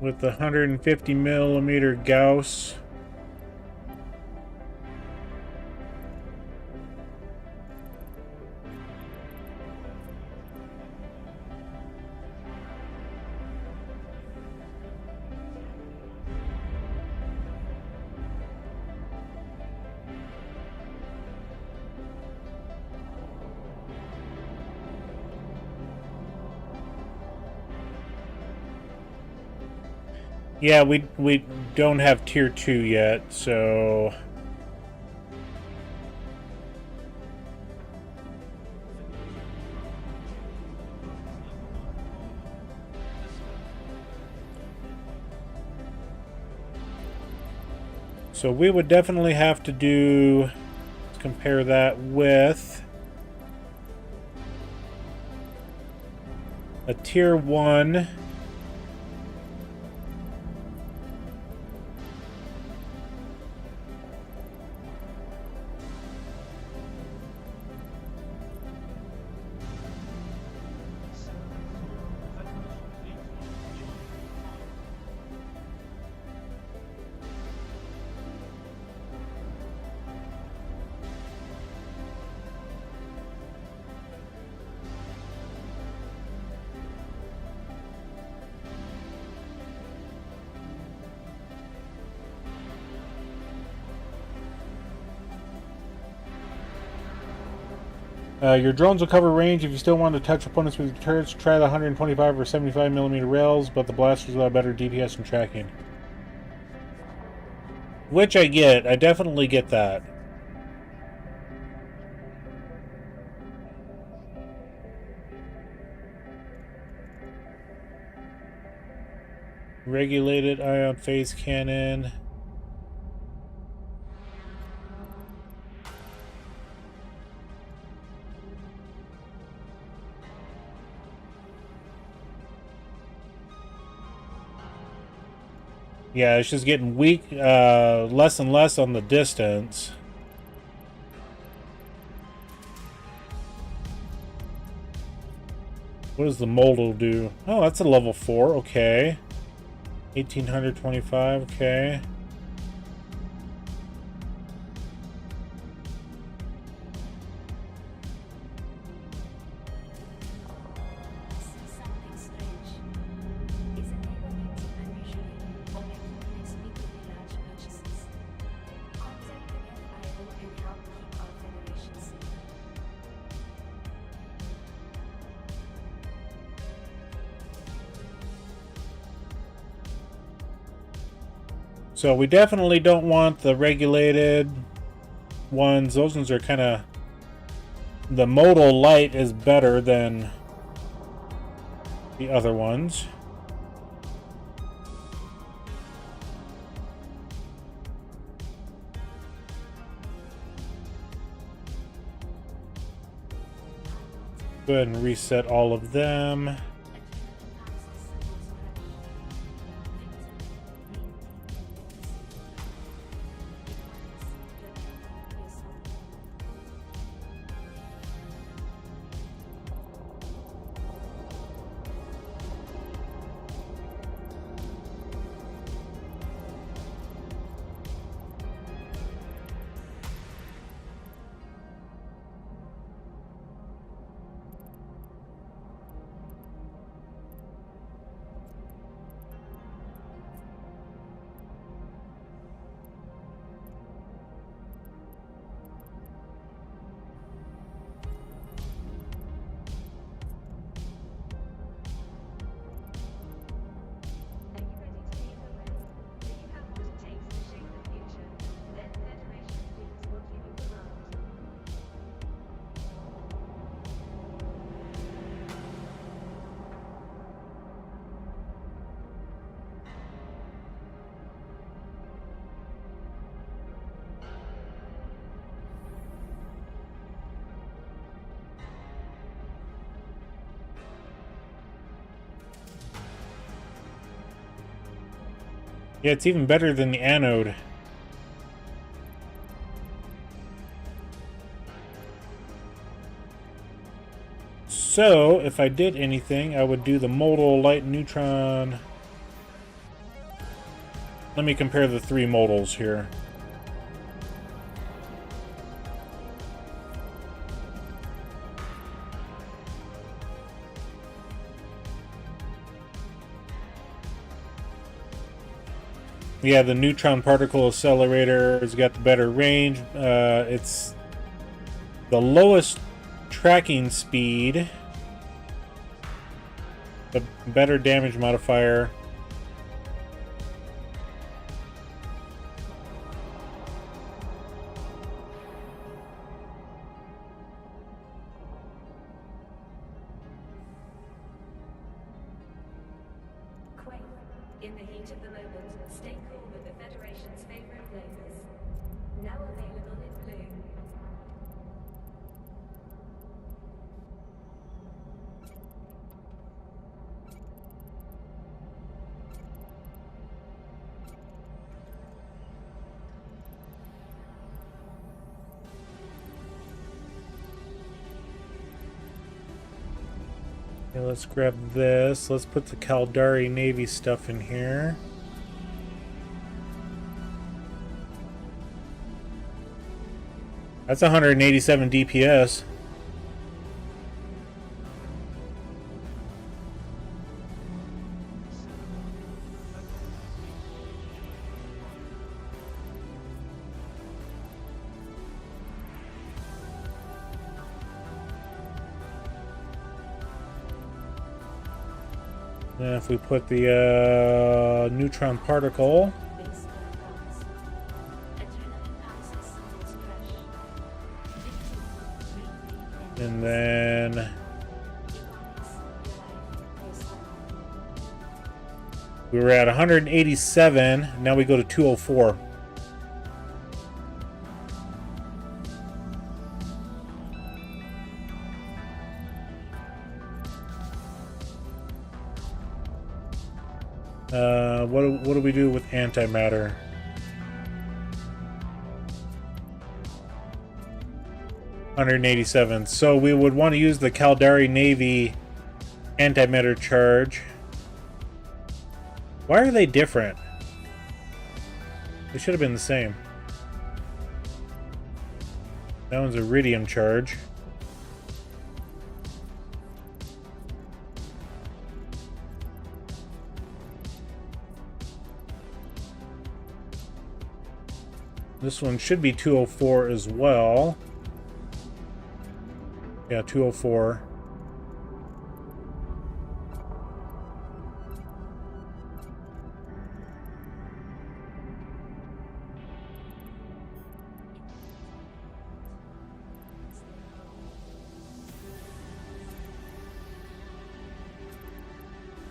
With the 150 millimeter Gauss. Yeah, we don't have tier 2 yet, so we would definitely have to do, let's compare that with a tier 1. Your drones will cover range. If you still want to touch opponents with your turrets, try the 125 or 75 millimeter rails, but the blasters will have better DPS and tracking. Which I get. I definitely get that. Regulated ion phase cannon. Yeah, it's just getting weak, less and less on the distance. What does the modal do? Oh, that's a level 4, okay. 1825, okay. So we definitely don't want the regulated ones. Those ones are kind of... The modal light is better than the other ones. Go ahead and reset all of them. Yeah, it's even better than the anode. So, if I did anything, I would do the modal light neutron. Let me compare the three modals here. Yeah, the neutron particle accelerator has got the better range. It's the lowest tracking speed, the better damage modifier. In the heat of the moment, stay cool with the Federation's favorite flavors. Now available in blue. Okay, let's grab this. Let's put the Caldari Navy stuff in here. That's 187 DPS. And if we put the neutron particle, and then we were at 187. Now we go to 204. What do we do with antimatter? $187. So we would want to use the Caldari Navy antimatter charge. Why are they different? They should have been the same. That one's a Radeon charge. This one should be 204 as well. Yeah, 204.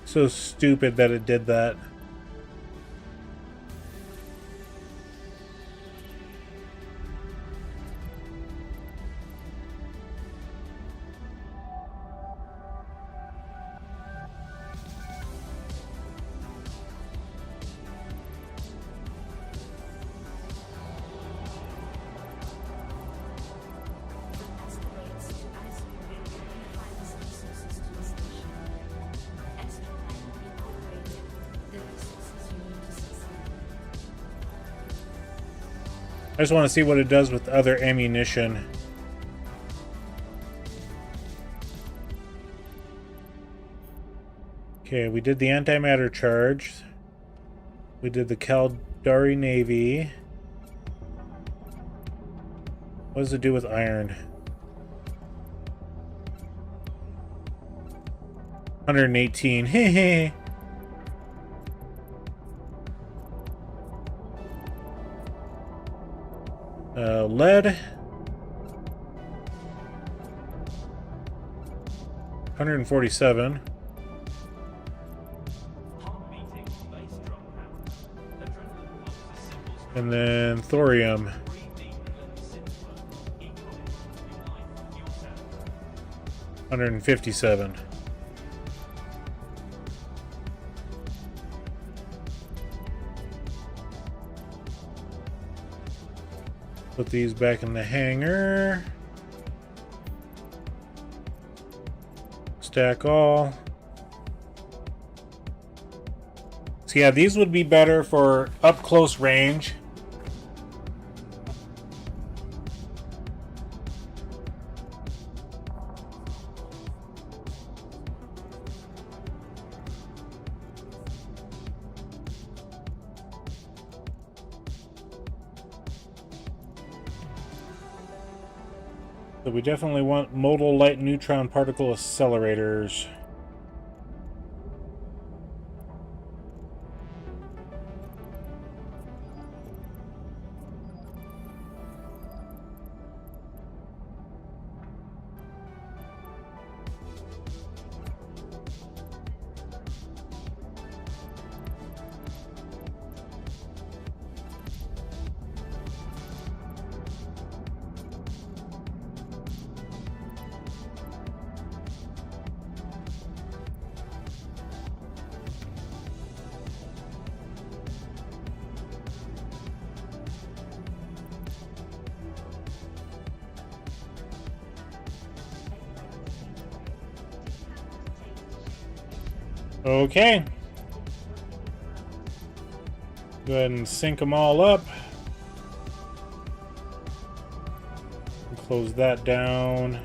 So stupid that it did that. I just want to see what it does with other ammunition. Okay, we did the antimatter charge. We did the Caldari Navy. What does it do with iron? 118. Hey. Lead. 147. And then thorium. 157. Put these back in the hanger. Stack all. So yeah, these would be better for up close range. So we definitely want modal light neutron particle accelerators. Okay. Go ahead and sync them all up. Close that down.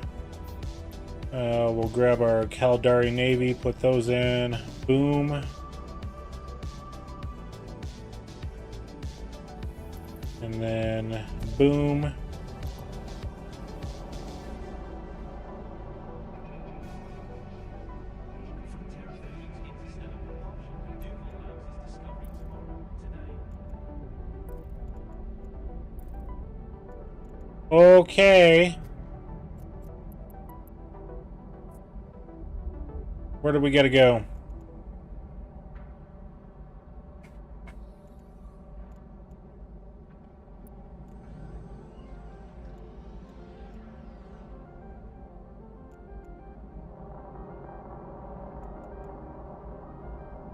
We'll grab our Caldari Navy, put those in. Boom. And then boom. Okay. Where do we gotta go?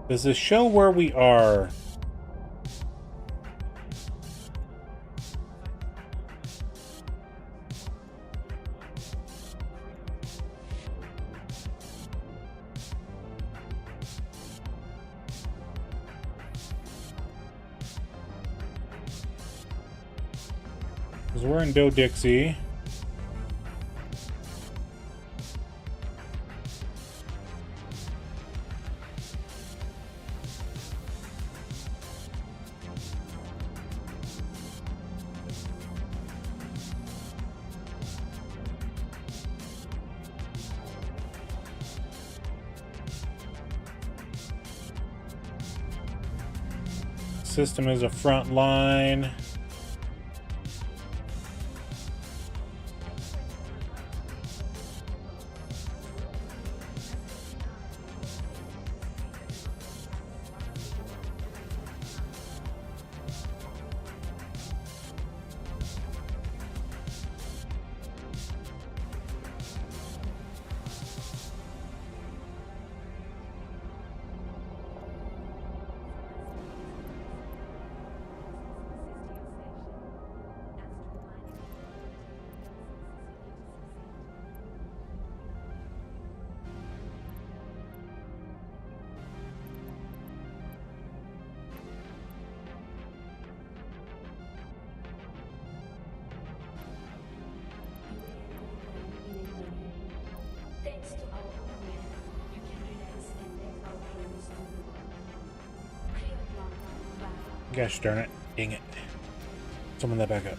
Does this show where we are? Because we're in Dixie. System is a front line. Thanks to our owner, you can relax and make our dreams true. Clear plan, Gosh darn it. Dang it. Summon that back up.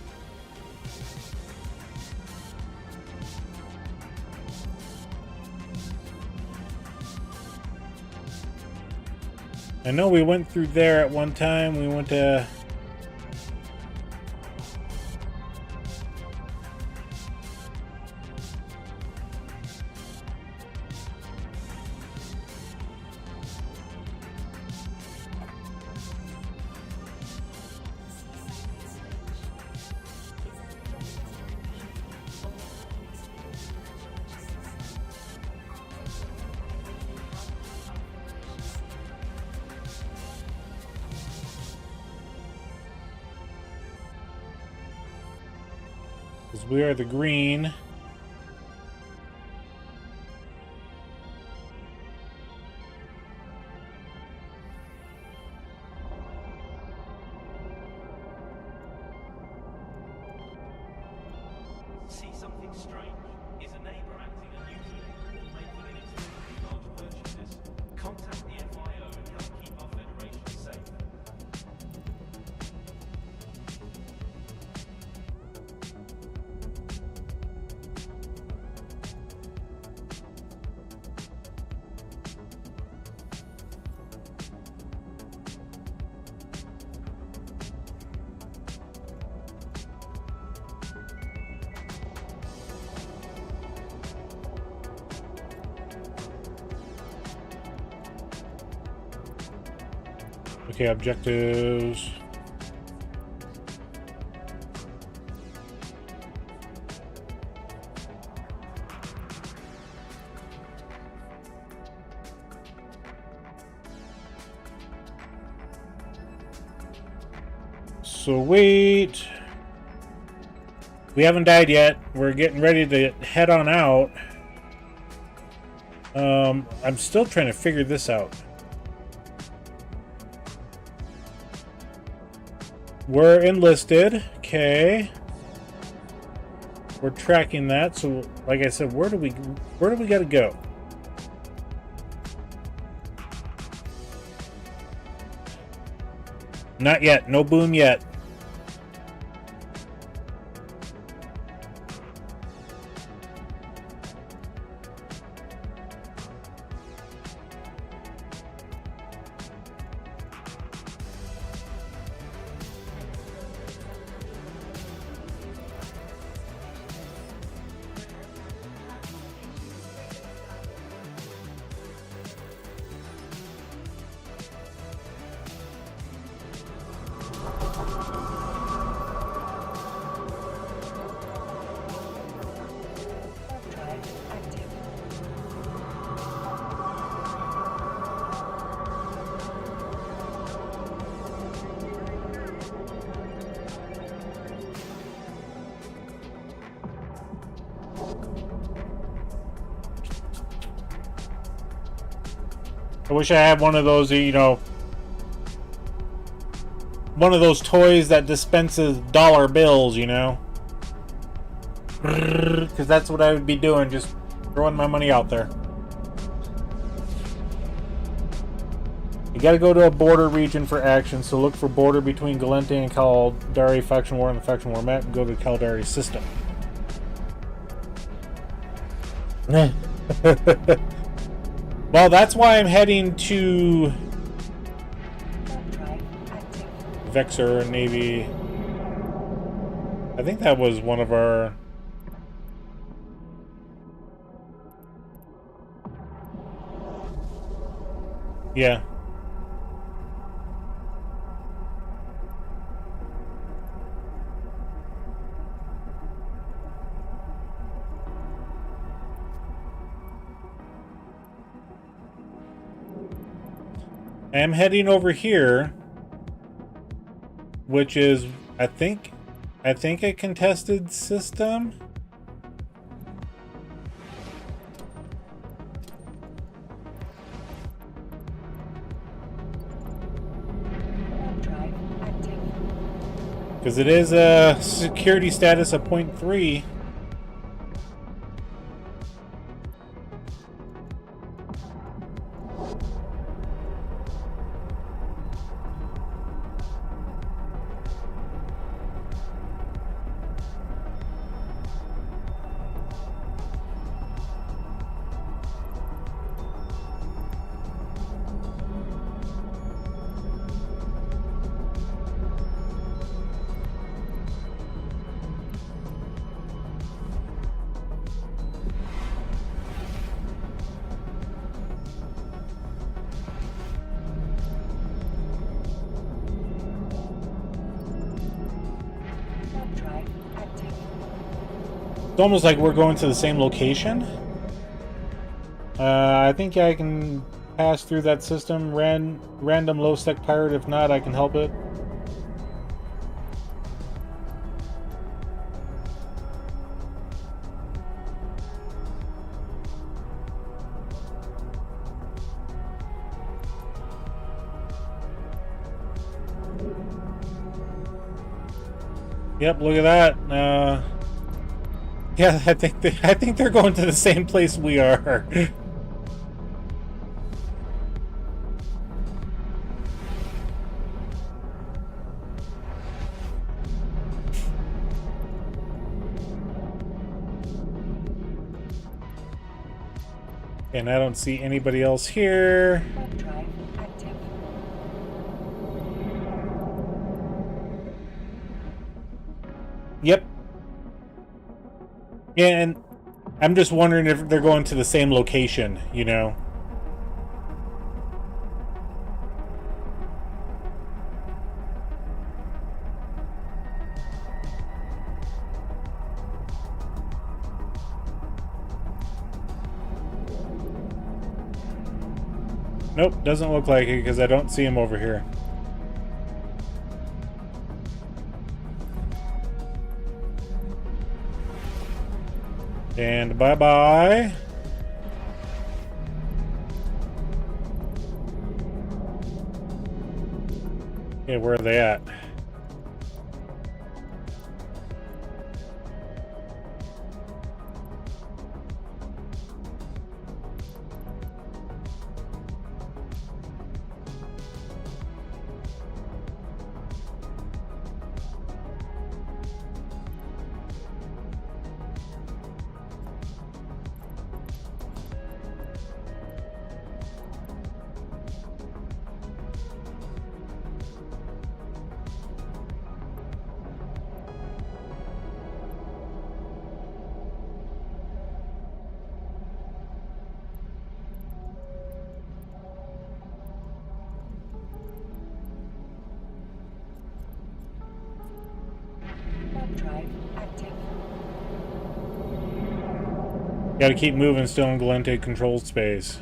I know we went through there at one time. We went to... Because we are the green. See something strange? Is a neighbour acting unusually or making inexplicably large purchases? Contact the FIO and help keep our Federation safe. Okay, objectives. Sweet. We haven't died yet. We're getting ready to head on out. I'm still trying to figure this out. We're enlisted. Okay. We're tracking that. So, like I said, where do we got to go? Not yet. No boom yet. I wish I had one of those, you know, one of those toys that dispenses dollar bills, you know? Because that's what I would be doing, just throwing my money out there. You gotta go to a border region for action, so look for border between Galente and Caldari faction war and the faction war map and go to the Caldari system. Well, that's why I'm heading to Vexor Navy. I think that was one of our... Yeah. I am heading over here, which is, I think a contested system. Because it is a security status of 0.3. It's almost like we're going to the same location. I think I can pass through that system. Random low-spec pirate. If not, I can help it. Yep, look at that. Yeah, I think they're going to the same place we are. And I don't see anybody else here. Drive active. Yep. Yeah, and I'm just wondering if they're going to the same location, you know? Nope, doesn't look like it because I don't see him over here. And bye-bye. Okay, where are they at? Drive active. Gotta keep moving still in Galente control space.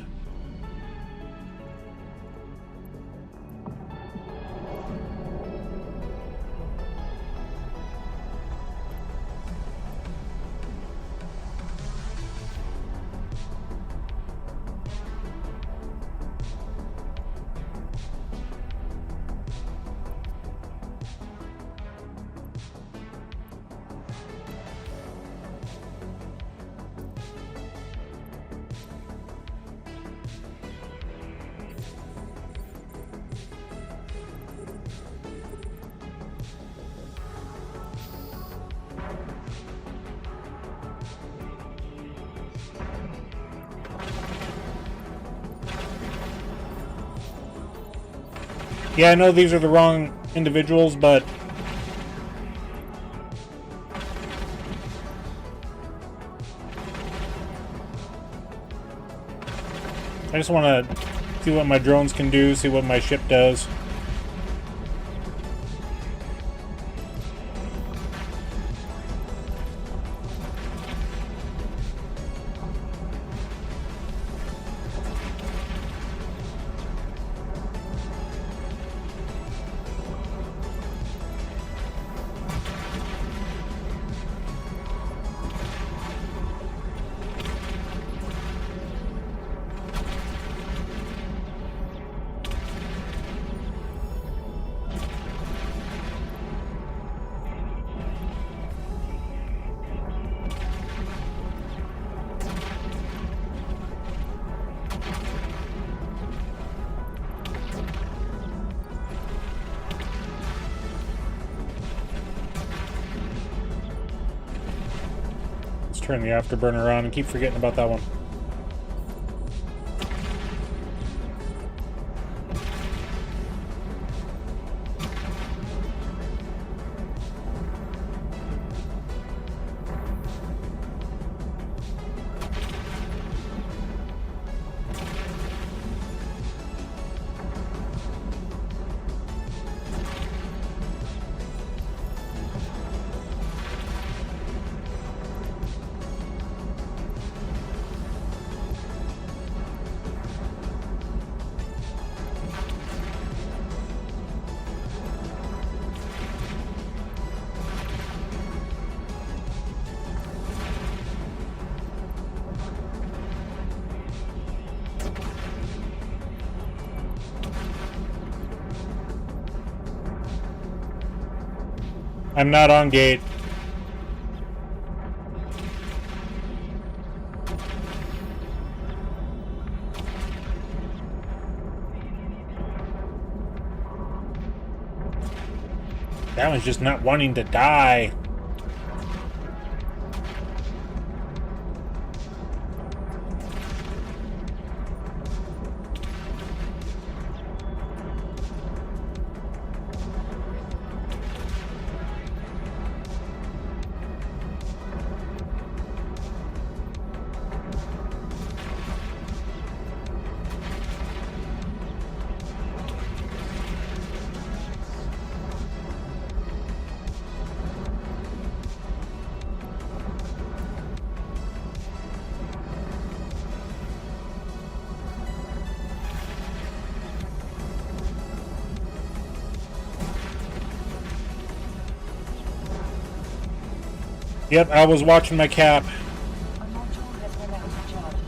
Yeah, I know these are the wrong individuals, but I just want to see what my drones can do, see what my ship does. Turn the afterburner on and keep forgetting about that one. I'm not on gate. That one's just not wanting to die. Yep, I was watching my cap. A module has run out of charges.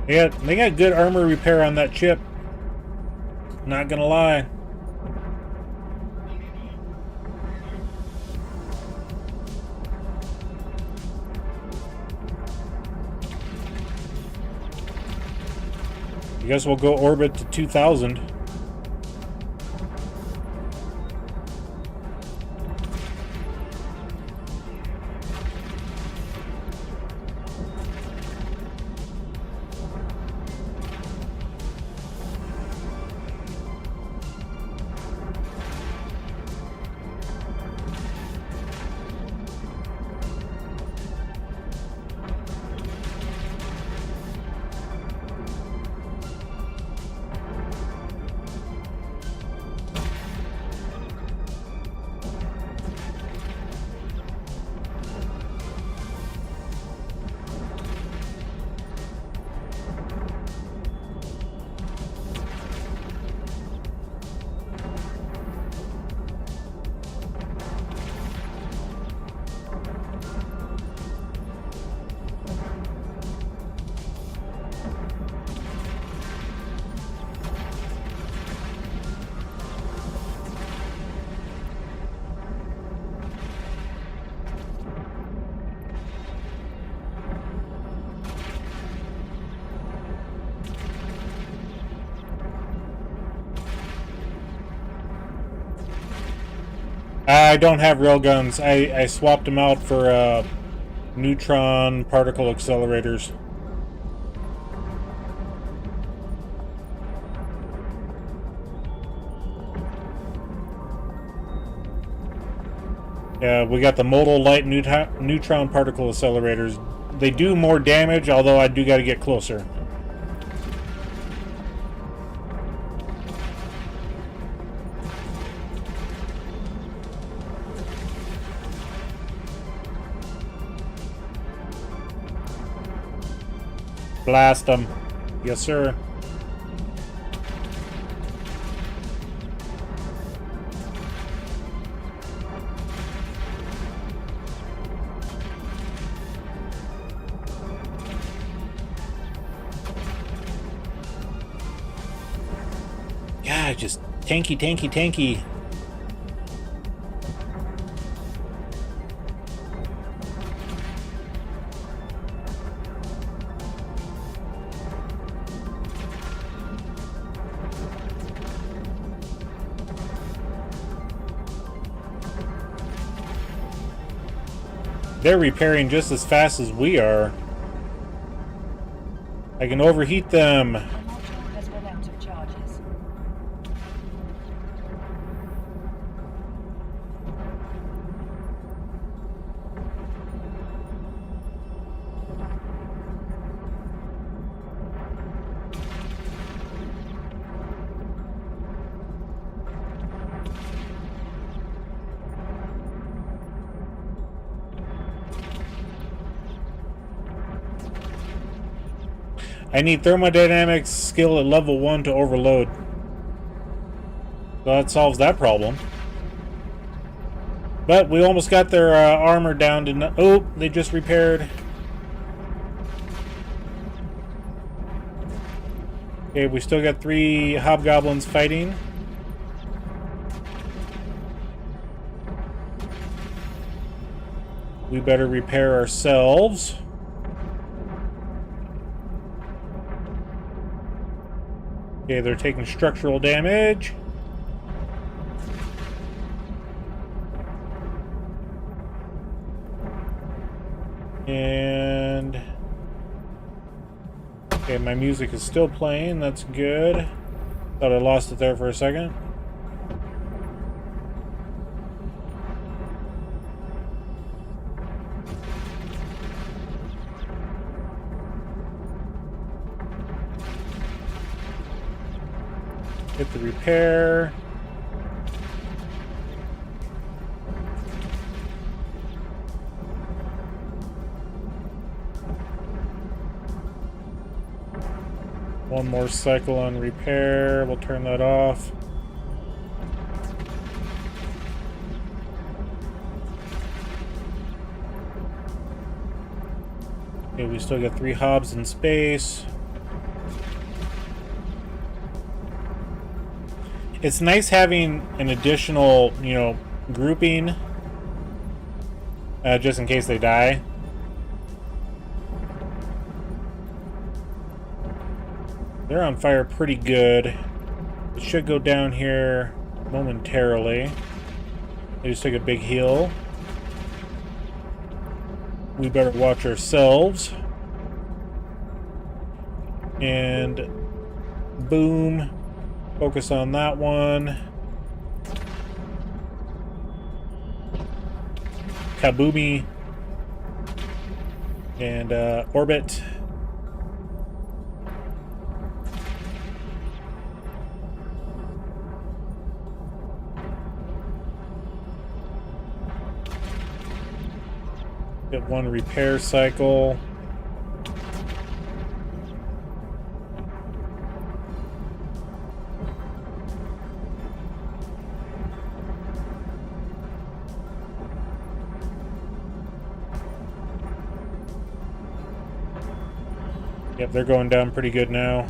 They got good armor repair on that chip. Not gonna lie. I guess we'll go orbit to 2000. I don't have railguns. I swapped them out for neutron particle accelerators. Yeah, we got the modal light neutron particle accelerators. They do more damage, although I do got to get closer. Blast them. Yes, sir. Yeah, just tanky, tanky, tanky. They're repairing just as fast as we are. I can overheat them. A module has run out of charges. I need thermodynamics skill at level 1 to overload. So that solves that problem. But we almost got their armor down to... No oh, they just repaired. Okay, we still got 3 hobgoblins fighting. We better repair ourselves. Okay, they're taking structural damage. And... okay, my music is still playing. That's good. Thought I lost it there for a second. Hit the repair. One more cycle on repair. We'll turn that off. Okay, we still got 3 hobs in space. It's nice having an additional, you know, grouping just in case they die. They're on fire pretty good. It should go down here momentarily. They just took a big heal. We better watch ourselves. And boom. Focus on that one. Kaboomy. And orbit. Get 1 repair cycle. Yep, they're going down pretty good now.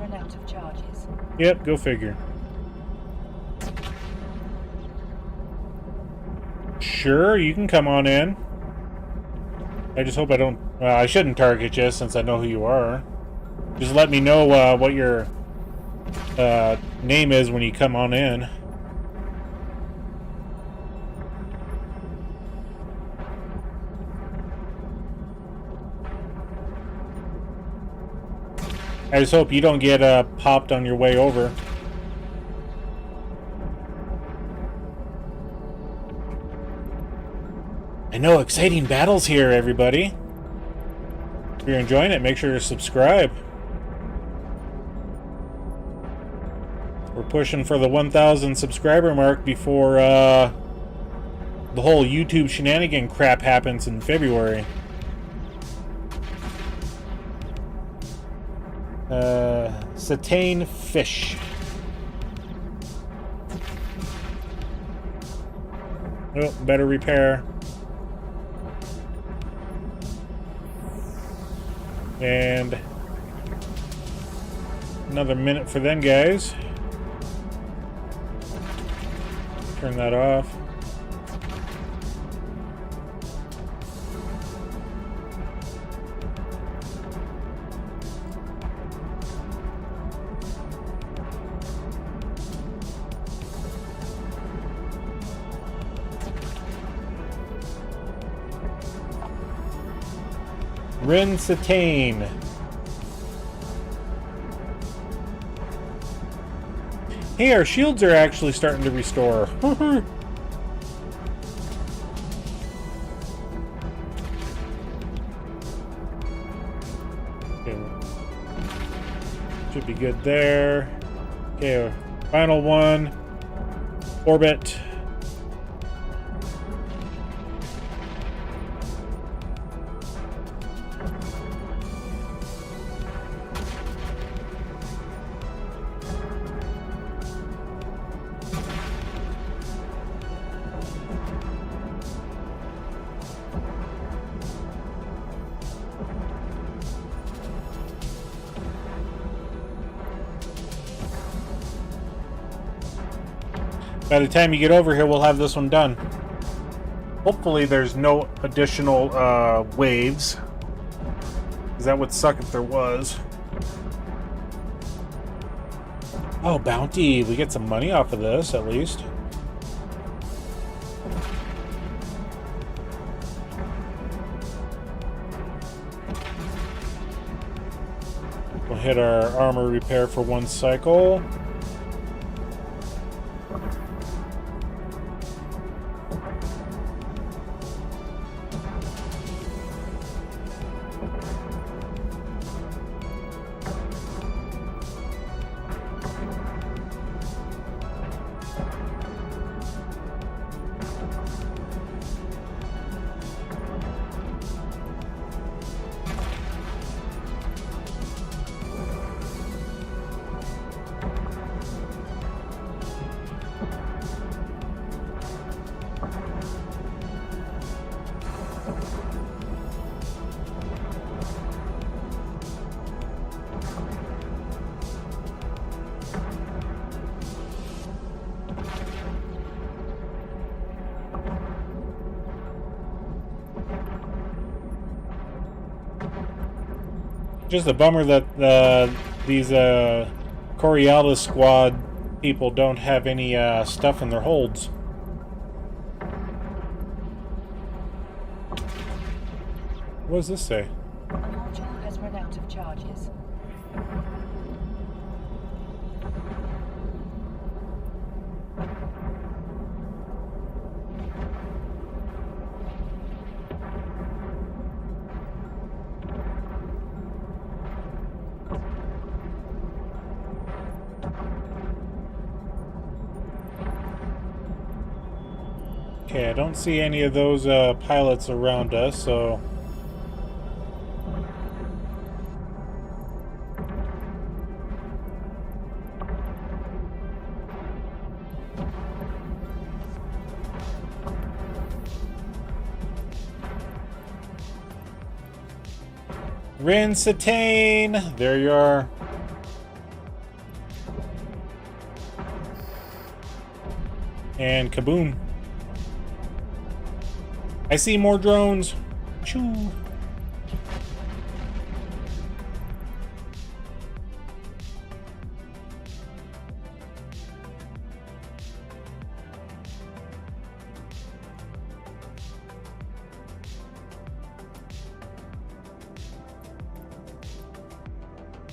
run out of charges. Yep, go figure. Sure, you can come on in. I just hope I don't... I shouldn't target you since I know who you are. Just let me know what your name is when you come on in. I just hope you don't get popped on your way over. I know, exciting battles here, everybody. If you're enjoying it, make sure to subscribe. We're pushing for the 1,000 subscriber mark before the whole YouTube shenanigan crap happens in February. Satane fish. Oh, better repair. And another minute for them guys. Turn that off. Rin Satane. Hey, our shields are actually starting to restore. Okay. Should be good there. Okay, final one. Orbit. By the time you get over here, we'll have this one done. Hopefully there's no additional waves. Because that would suck if there was. Oh, bounty. We get some money off of this, at least. We'll hit our armor repair for one cycle. Just a bummer that these Coriolis squad people don't have any stuff in their holds. What does this say? The module has run out of charges. Okay, I don't see any of those pilots around us, so... Rin Satane! There you are. And kaboom. I see more drones. Choo.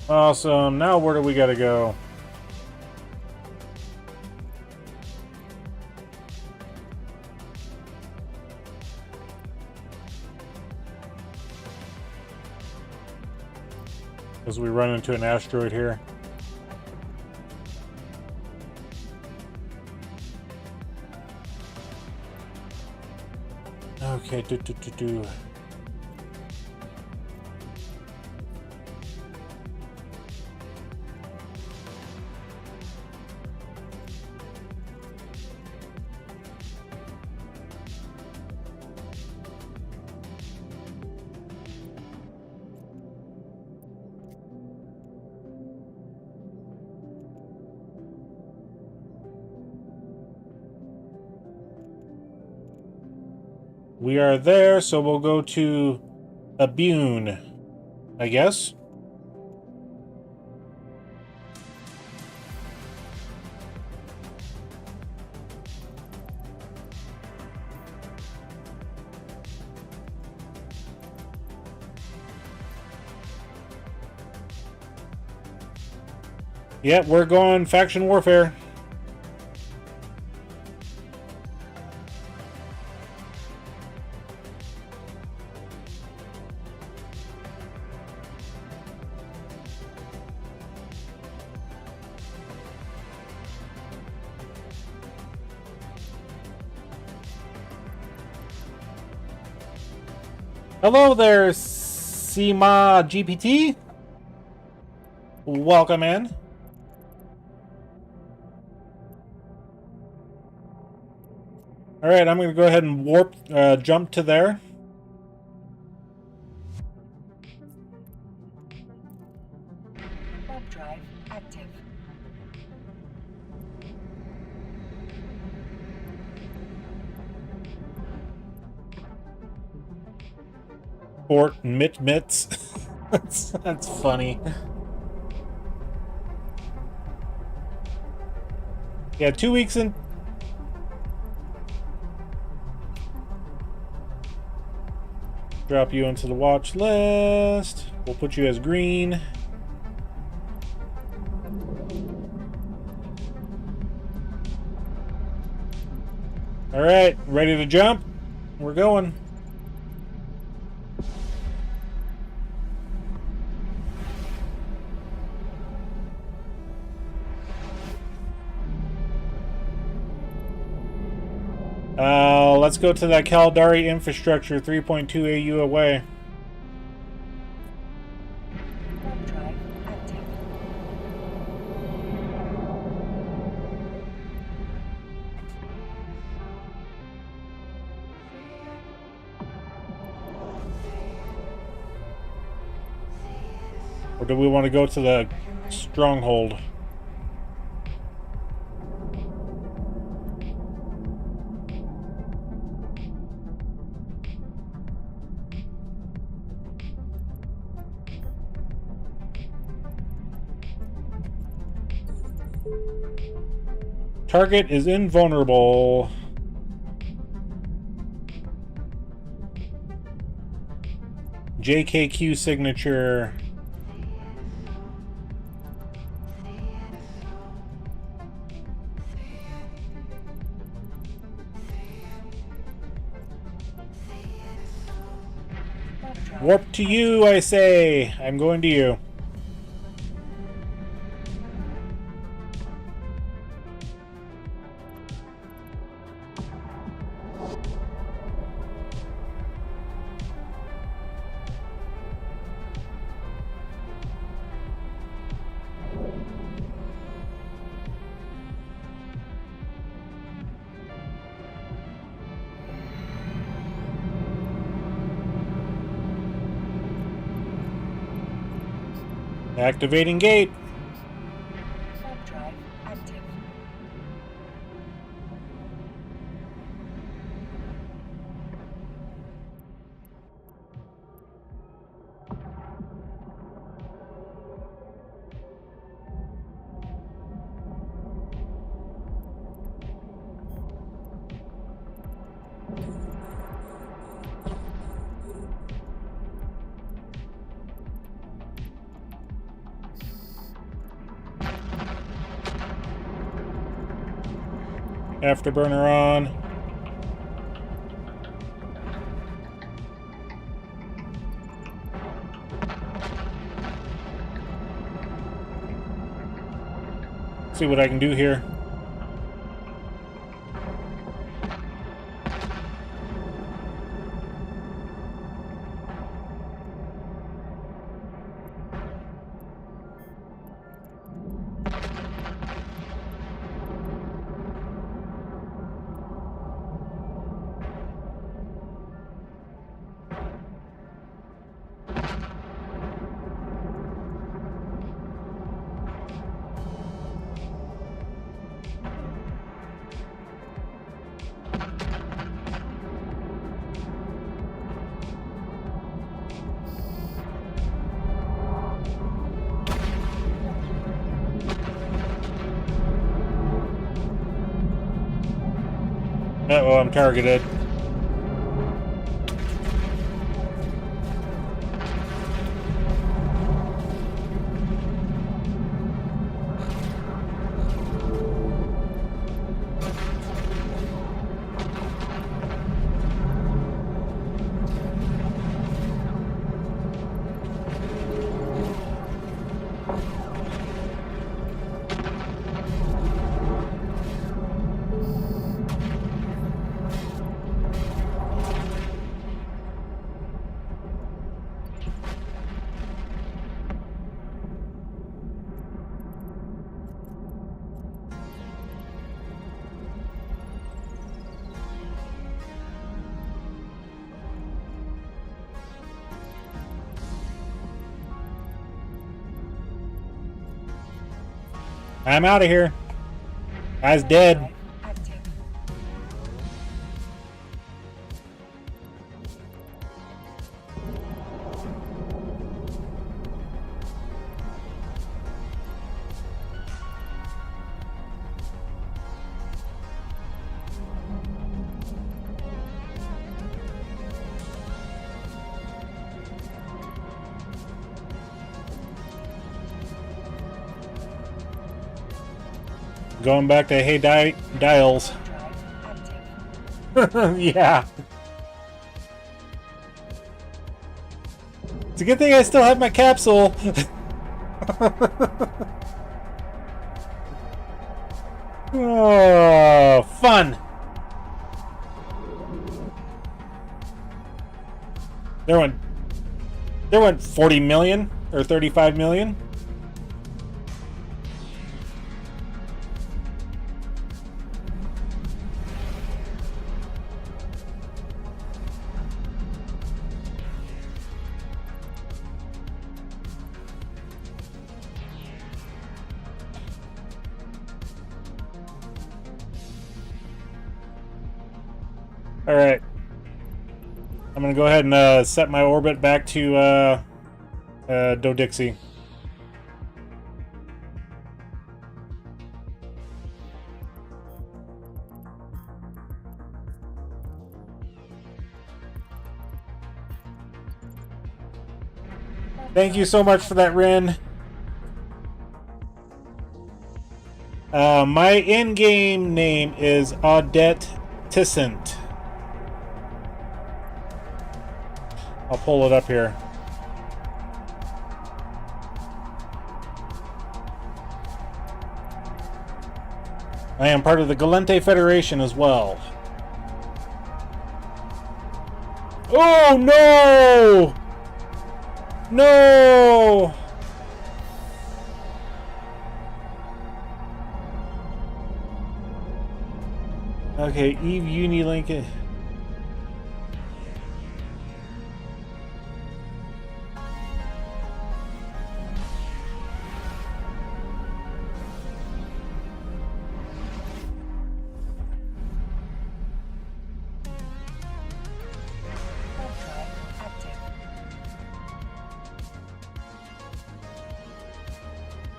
Awesome. Now where do we gotta go? As we run into an asteroid here. Okay, do. We are there, so we'll go to Abune, I guess. Yep, we're going faction warfare. Hello there, Sima GPT. Welcome in. All right, I'm going to go ahead and jump to there. Warp drive active. Fort Mitts. That's funny. Yeah, 2 weeks in. Drop you into the watch list. We'll put you as green. All right, ready to jump? We're going. Let's go to that Caldari infrastructure, 3.2 AU away. Warp drive active. Or do we want to go to the stronghold? Target is invulnerable. JKQ signature. Warp to you, I say. I'm going to you. Activating gate. Warp drive active. Afterburner on. See what I can do here. Uh-oh, I'm targeted. I'm out of here. Guy's dead. Active. Going back to hey dials. Drive active. Yeah. It's a good thing I still have my capsule. Oh, fun. There went 40 million or 35 million. All right. I'm going to go ahead and set my orbit back to Dodixie. Thank you so much for that, Rin. My in-game name is Audette Tissant. I'll pull it up here. I am part of the Galente Federation as well. Oh no! No! Okay, Eve Unilink.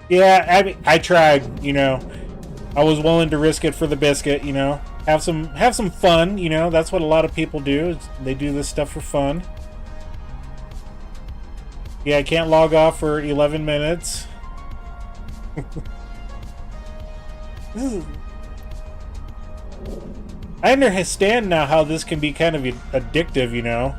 Yeah, I tried, you know. I was willing to risk it for the biscuit, you know. Have some fun, you know. That's what a lot of people do. They do this stuff for fun. Yeah, I can't log off for 11 minutes. I understand now how this can be kind of addictive, you know.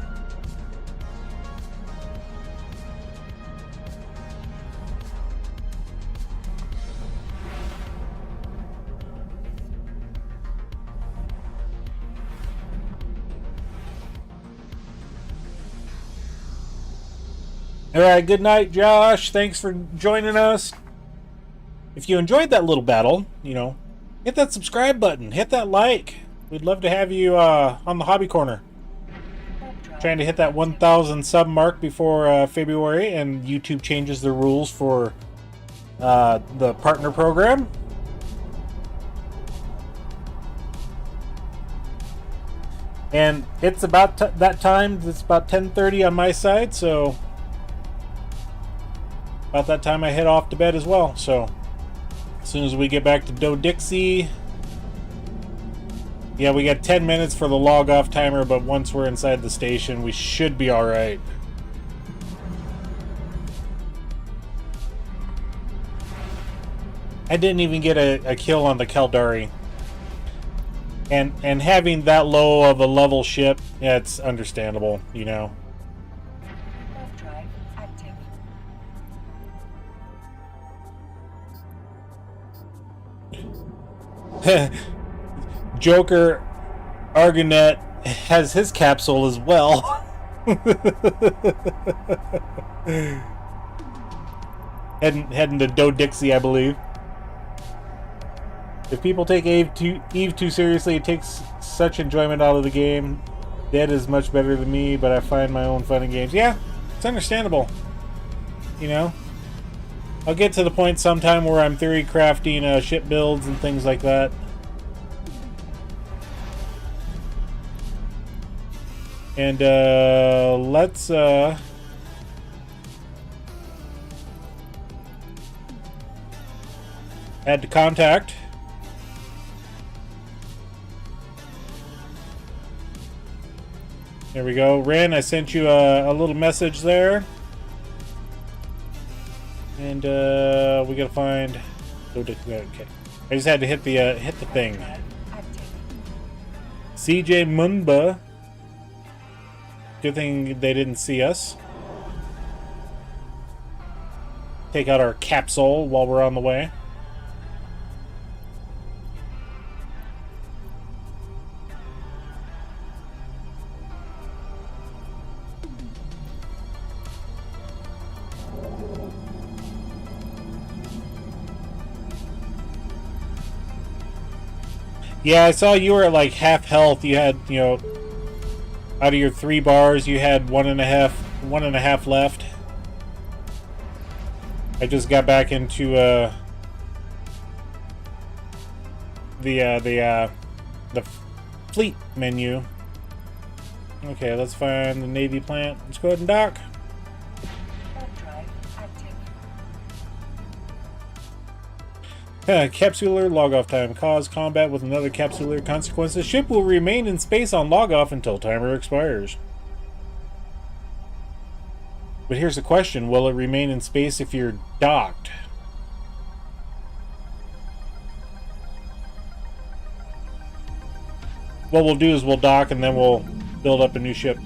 All right, good night, Josh. Thanks for joining us. If you enjoyed that little battle, you know, hit that subscribe button, hit that like. We'd love to have you on the Hobby Corner. Trying to hit that 1,000 sub mark before February, and YouTube changes the rules for the partner program. And it's about that time. It's about 10:30 on my side, so about that time I head off to bed as well. So as soon as we get back to Dixie, yeah, we got 10 minutes for the log off timer, but once we're inside the station, we should be all right. I didn't even get a kill on the Caldari. And having that low of a level ship, yeah, it's understandable, you know. Warp drive active. Joker Argonet has his capsule as well. heading to Dixie, I believe. If people take Eve too seriously, it takes such enjoyment out of the game. Dead is much better than me, but I find my own fun in games. Yeah, it's understandable. You know? I'll get to the point sometime where I'm theory crafting ship builds and things like that. And let's add to contact. There we go. Ren, I sent you a little message there. And we gotta find. Okay. I just had to hit the thing. CJ Munba. Good thing they didn't see us. Take out our capsule while we're on the way. Yeah, I saw you were at like half health. You had, you know, out of your 3 bars, you had one and a half left. I just got back into the fleet menu. Okay, let's find the Navy plant. Let's go ahead and dock. Warp drive active. Capsular log-off time. Cause combat with another capsular consequence. The ship will remain in space on log-off until timer expires. But here's the question. Will it remain in space if you're docked? What we'll do is we'll dock and then we'll build up a new ship.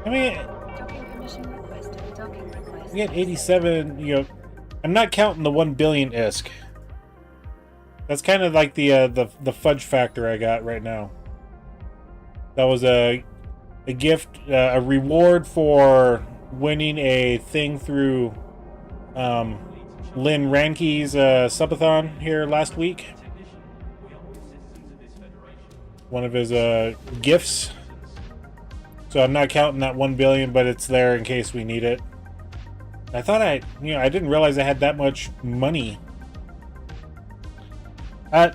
I mean, Docking permission requested. Docking request. we got 87, you know, I'm not counting the 1 billion ISK. That's kind of like the fudge factor I got right now. That was a gift, a reward for winning a thing through Lynn Ranke's subathon here last week. One of his gifts. So I'm not counting that 1 billion, but it's there in case we need it. I thought I didn't realize I had that much money.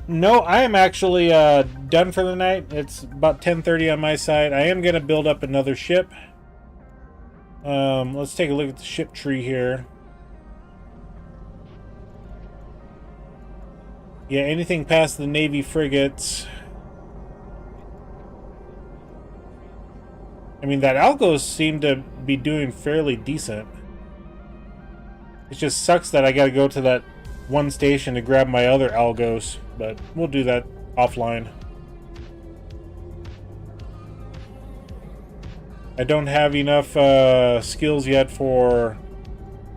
No, I am actually done for the night. It's about 10:30 on my side. I am going to build up another ship. Let's take a look at the ship tree here. Yeah, anything past the Navy frigates. I mean, that Algos seemed to be doing fairly decent. It just sucks that I gotta go to that one station to grab my other algos, but we'll do that offline. I don't have enough skills yet for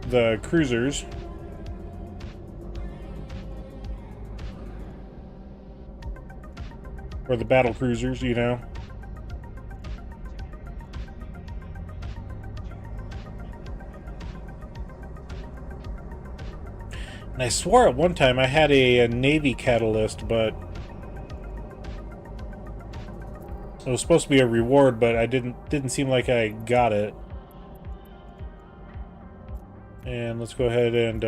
the cruisers. Or the battle cruisers, you know. And I swore at one time I had a Navy catalyst, but it was supposed to be a reward, but I didn't seem like I got it. And let's go ahead and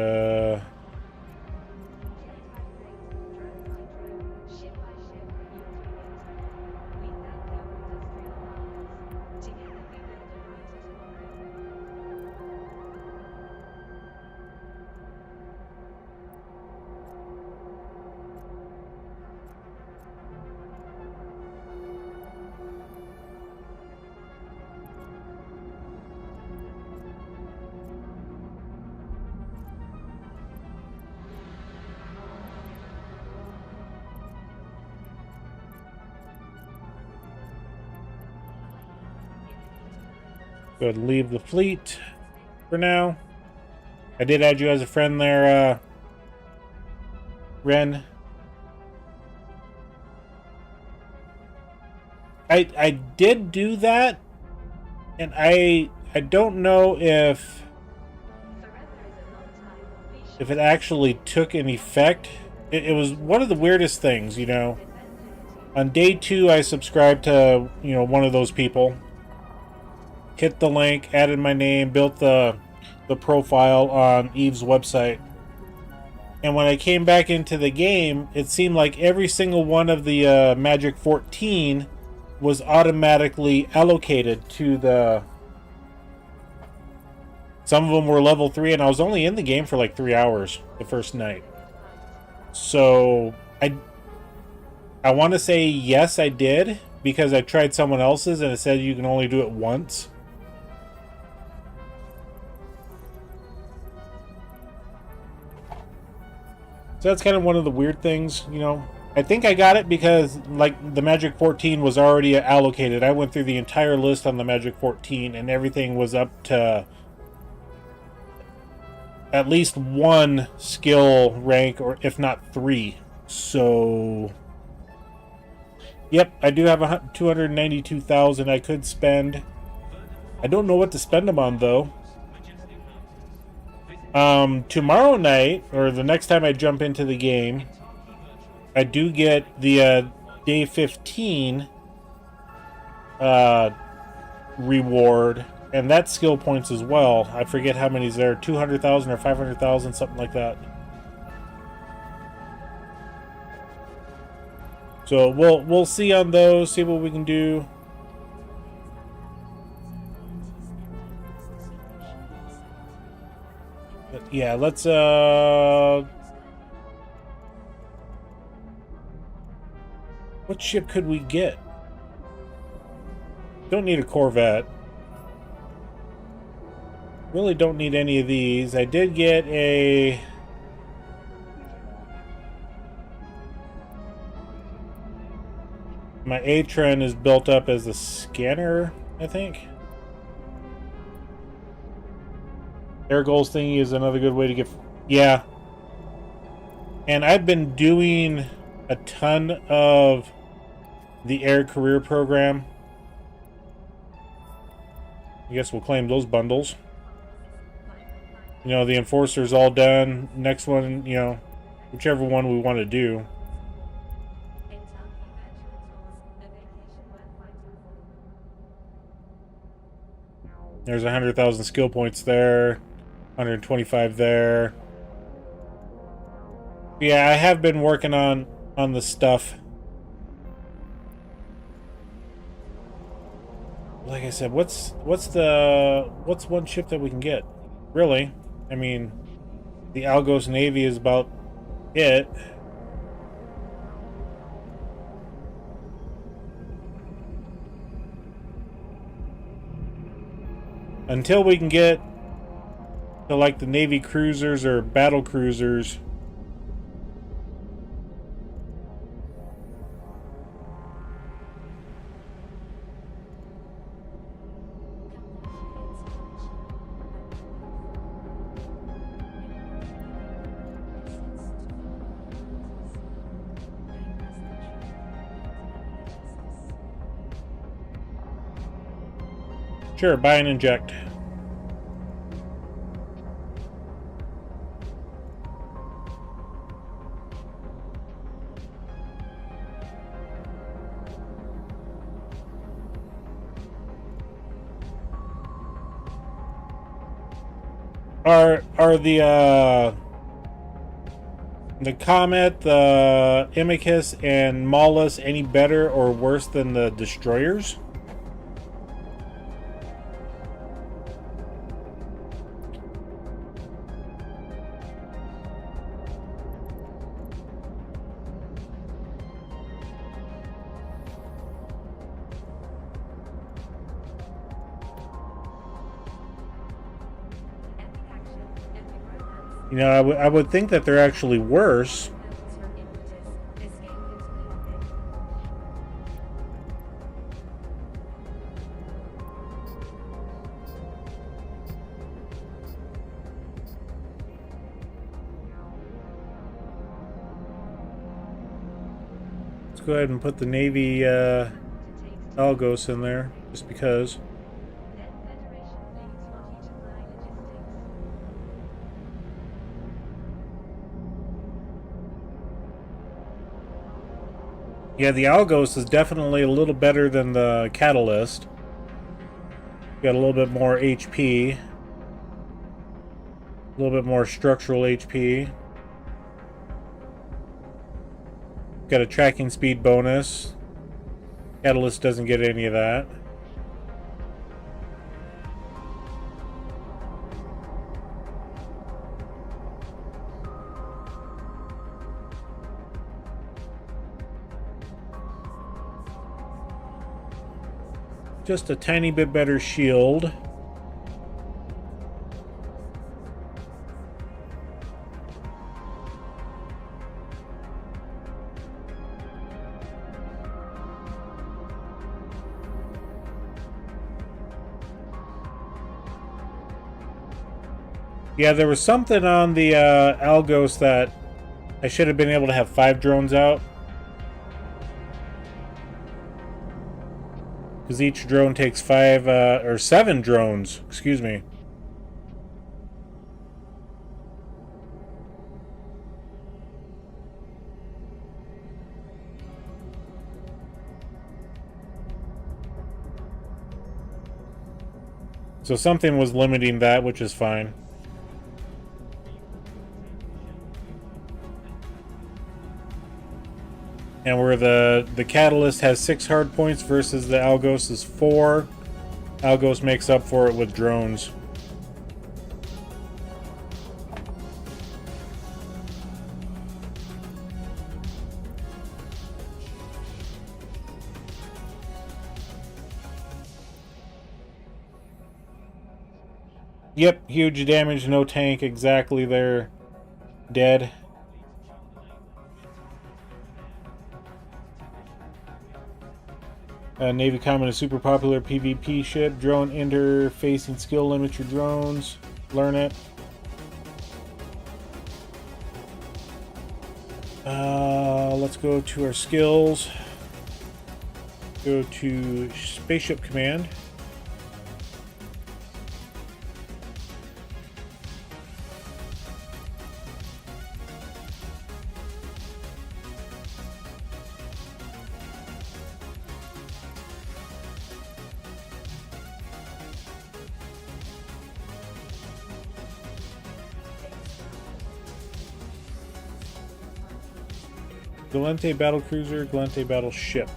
go ahead and leave the fleet for now. I did add you as a friend there, Ren. I did do that, and I don't know if it actually took an effect. It was one of the weirdest things, you know. On day 2, I subscribed to, you know, one of those people. Hit the link, added my name, built the profile on Eve's website. And when I came back into the game, it seemed like every single one of the Magic 14 was automatically allocated to the... Some of them were level 3, and I was only in the game for like 3 hours the first night. So, I want to say yes, I did, because I tried someone else's and it said you can only do it once. So that's kind of one of the weird things, you know. I think I got it because, like, the Magic 14 was already allocated. I went through the entire list on the Magic 14, and everything was up to at least 1 skill rank, or if not 3. So, yep, I do have 292,000 I could spend. I don't know what to spend them on, though. Tomorrow night, or the next time I jump into the game, I do get the day 15 reward, and that's skill points as well. I forget how many's there, 200,000 or 500,000, something like that. So we'll see on those, see what we can do. But yeah, let's what ship could we get? Don't need a Corvette. Really don't need any of these. I did get a... My A-Tren is built up as a scanner, I think. Air goals thingy is another good way to get... Yeah. And I've been doing a ton of the air career program. I guess we'll claim those bundles. You know, the enforcer's all done. Next one, you know, whichever one we want to do. There's 100,000 skill points there. 125 there. Yeah, I have been working on the stuff. Like I said, what's one ship that we can get? Really? I mean, the Algos Navy is about it. Until we can get So like the Navy cruisers or battle cruisers. Sure, buy and inject. Are the Comet, the Imicus, and Maulus any better or worse than the destroyers? You know, I would think that they're actually worse. Let's go ahead and put the Navy Algos in there, just because. Yeah, the Algos is definitely a little better than the Catalyst. Got a little bit more HP. A little bit more structural HP. Got a tracking speed bonus. Catalyst doesn't get any of that. Just a tiny bit better shield. Yeah, there was something on the Algos that I should have been able to have 5 drones out. Because each drone takes 5, or 7 drones, excuse me. So something was limiting that, which is fine. And where the Catalyst has 6 hard points versus the Algos is 4. Algos makes up for it with drones. Yep, huge damage, no tank, exactly, they're dead. Navy Comet is super popular PvP ship. Drone interfacing skill limit your drones. Learn it. Let's go to our skills. Go to Spaceship Command. Galente Battlecruiser, Galente Battleship.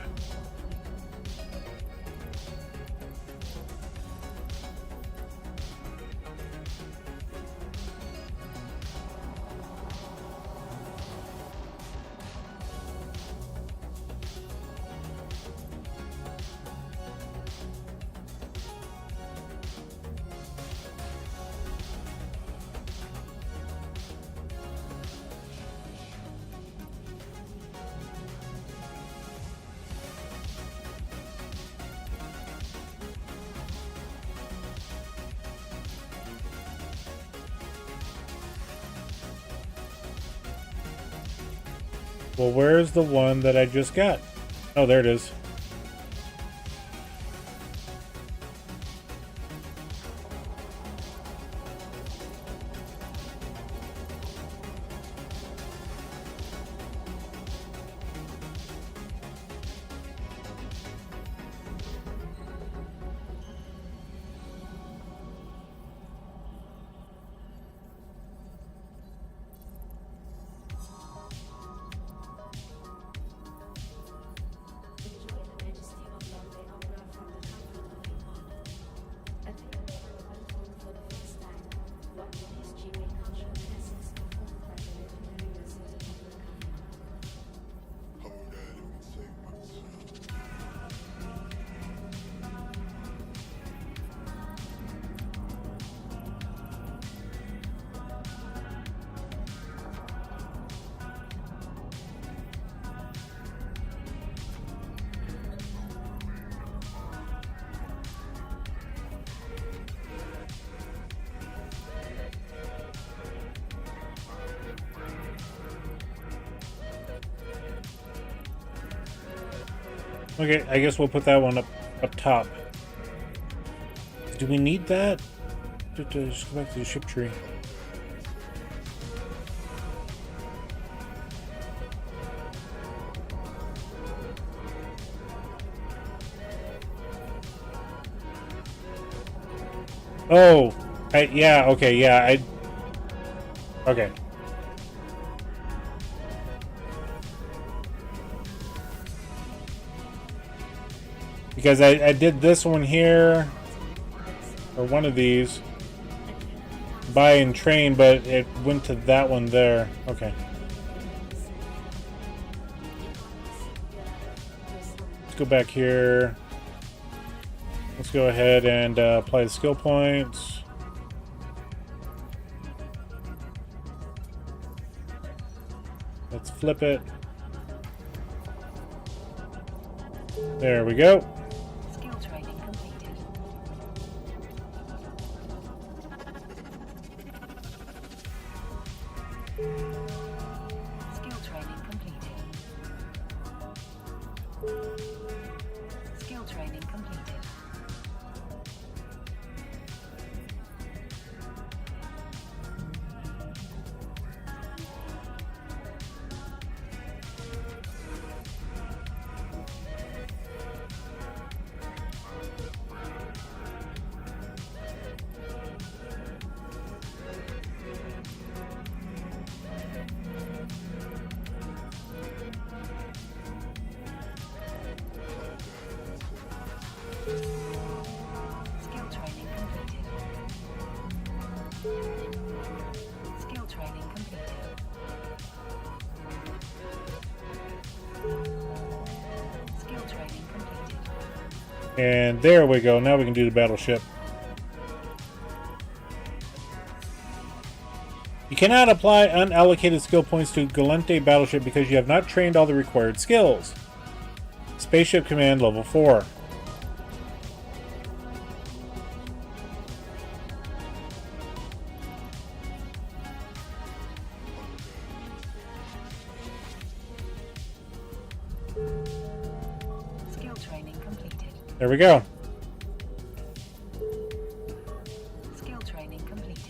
Well, where's the one that I just got? Oh, there it is. Enjoy the majesty of London opera from the comfort of your home. At the end of unfold for the first time, what these G.Skill cultural classics performed by the legendary Radeon opera company. Okay, I guess we'll put that one up top. Do we need that? Just go back to the ship tree. Oh, yeah, okay, yeah, okay. Because I did this one here, or one of these, buy and train, but it went to that one there. Okay. Let's go back here. Let's go ahead and apply the skill points. Let's flip it. There we go. Skill training completed. Skill training completed. Skill training completed. Skill training completed. Skill training completed. Skill training completed. And there we go. Now we can do the battleship. You cannot apply unallocated skill points to Galente battleship because you have not trained all the required skills. Spaceship command level 4. Skill training completed. There we go. Skill training completed.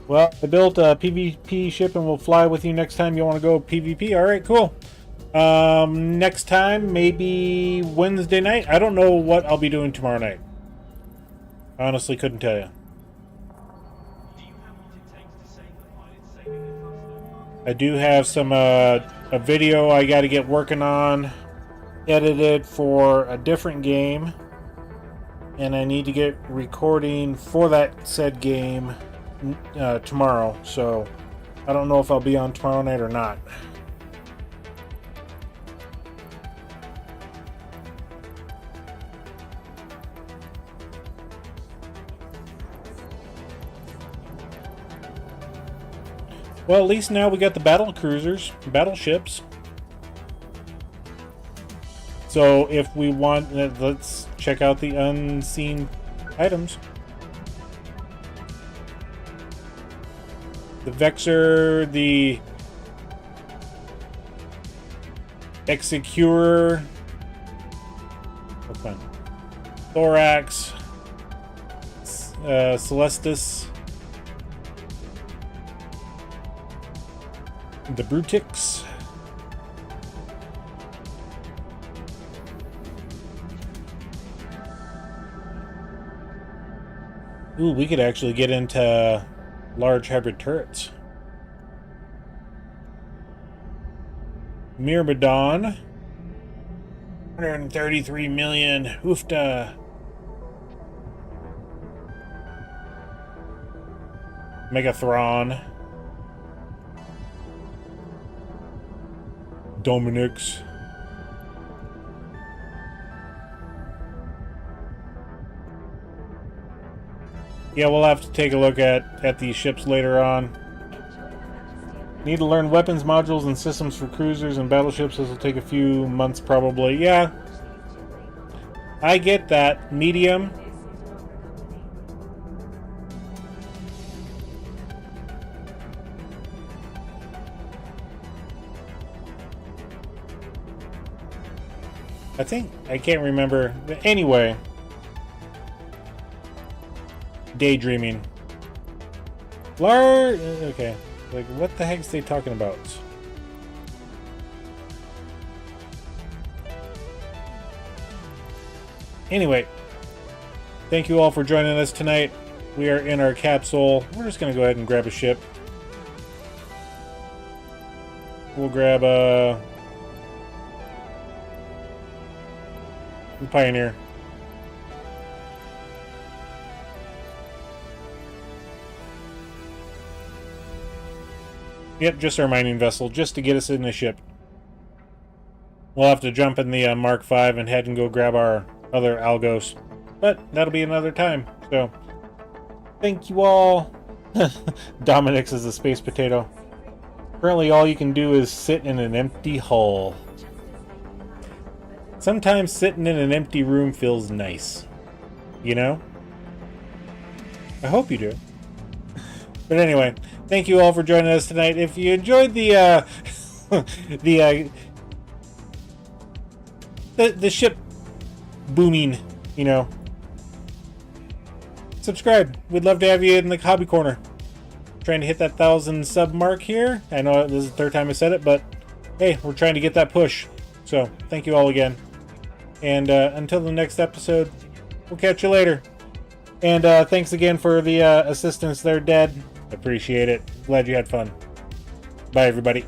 Well, I built a PvP ship and we'll fly with you next time you want to go PvP. Alright, cool. Next time, maybe Wednesday night. I don't know what I'll be doing tomorrow night. Honestly, couldn't tell you. Do you have what it takes to save the pilot saving the cluster? I do have some a video I got to get working on, edited for a different game, and I need to get recording for that said game tomorrow. So I don't know if I'll be on tomorrow night or not. Well, at least now we got the battle cruisers, battleships. So if we want, let's check out the unseen items. the Vexor, the Execurer, what's mine? Thorax, Celestis, the Brutix, ooh, we could actually get into large hybrid turrets. Myrmidon, 133 million. Oofta. Megathron, Dominix, yeah, we'll have to take a look at these ships later on. Need to learn weapons modules and systems for cruisers and battleships. This will take a few months probably. Yeah, I get that. Medium. I can't remember. But anyway. Daydreaming. Large. Okay. Like, what the heck is they talking about? Anyway. Thank you all for joining us tonight. We are in our capsule. We're just going to go ahead and grab a ship. We'll grab a Pioneer. Yep, just our mining vessel, just to get us in the ship. We'll have to jump in the Mark V and head and go grab our other Algos. But that'll be another time. So, thank you all. Dominix is a space potato. Currently all you can do is sit in an empty hull. Sometimes sitting in an empty room feels nice. You know? I hope you do. But anyway, thank you all for joining us tonight. If you enjoyed the the ship booming, you know, subscribe. We'd love to have you in the hobby corner. Trying to hit that 1,000 sub mark here. I know this is the third time I said it, but hey, we're trying to get that push. So thank you all again. And until the next episode, we'll catch you later. And thanks again for the assistance there, Dad. Appreciate it. Glad you had fun. Bye, everybody.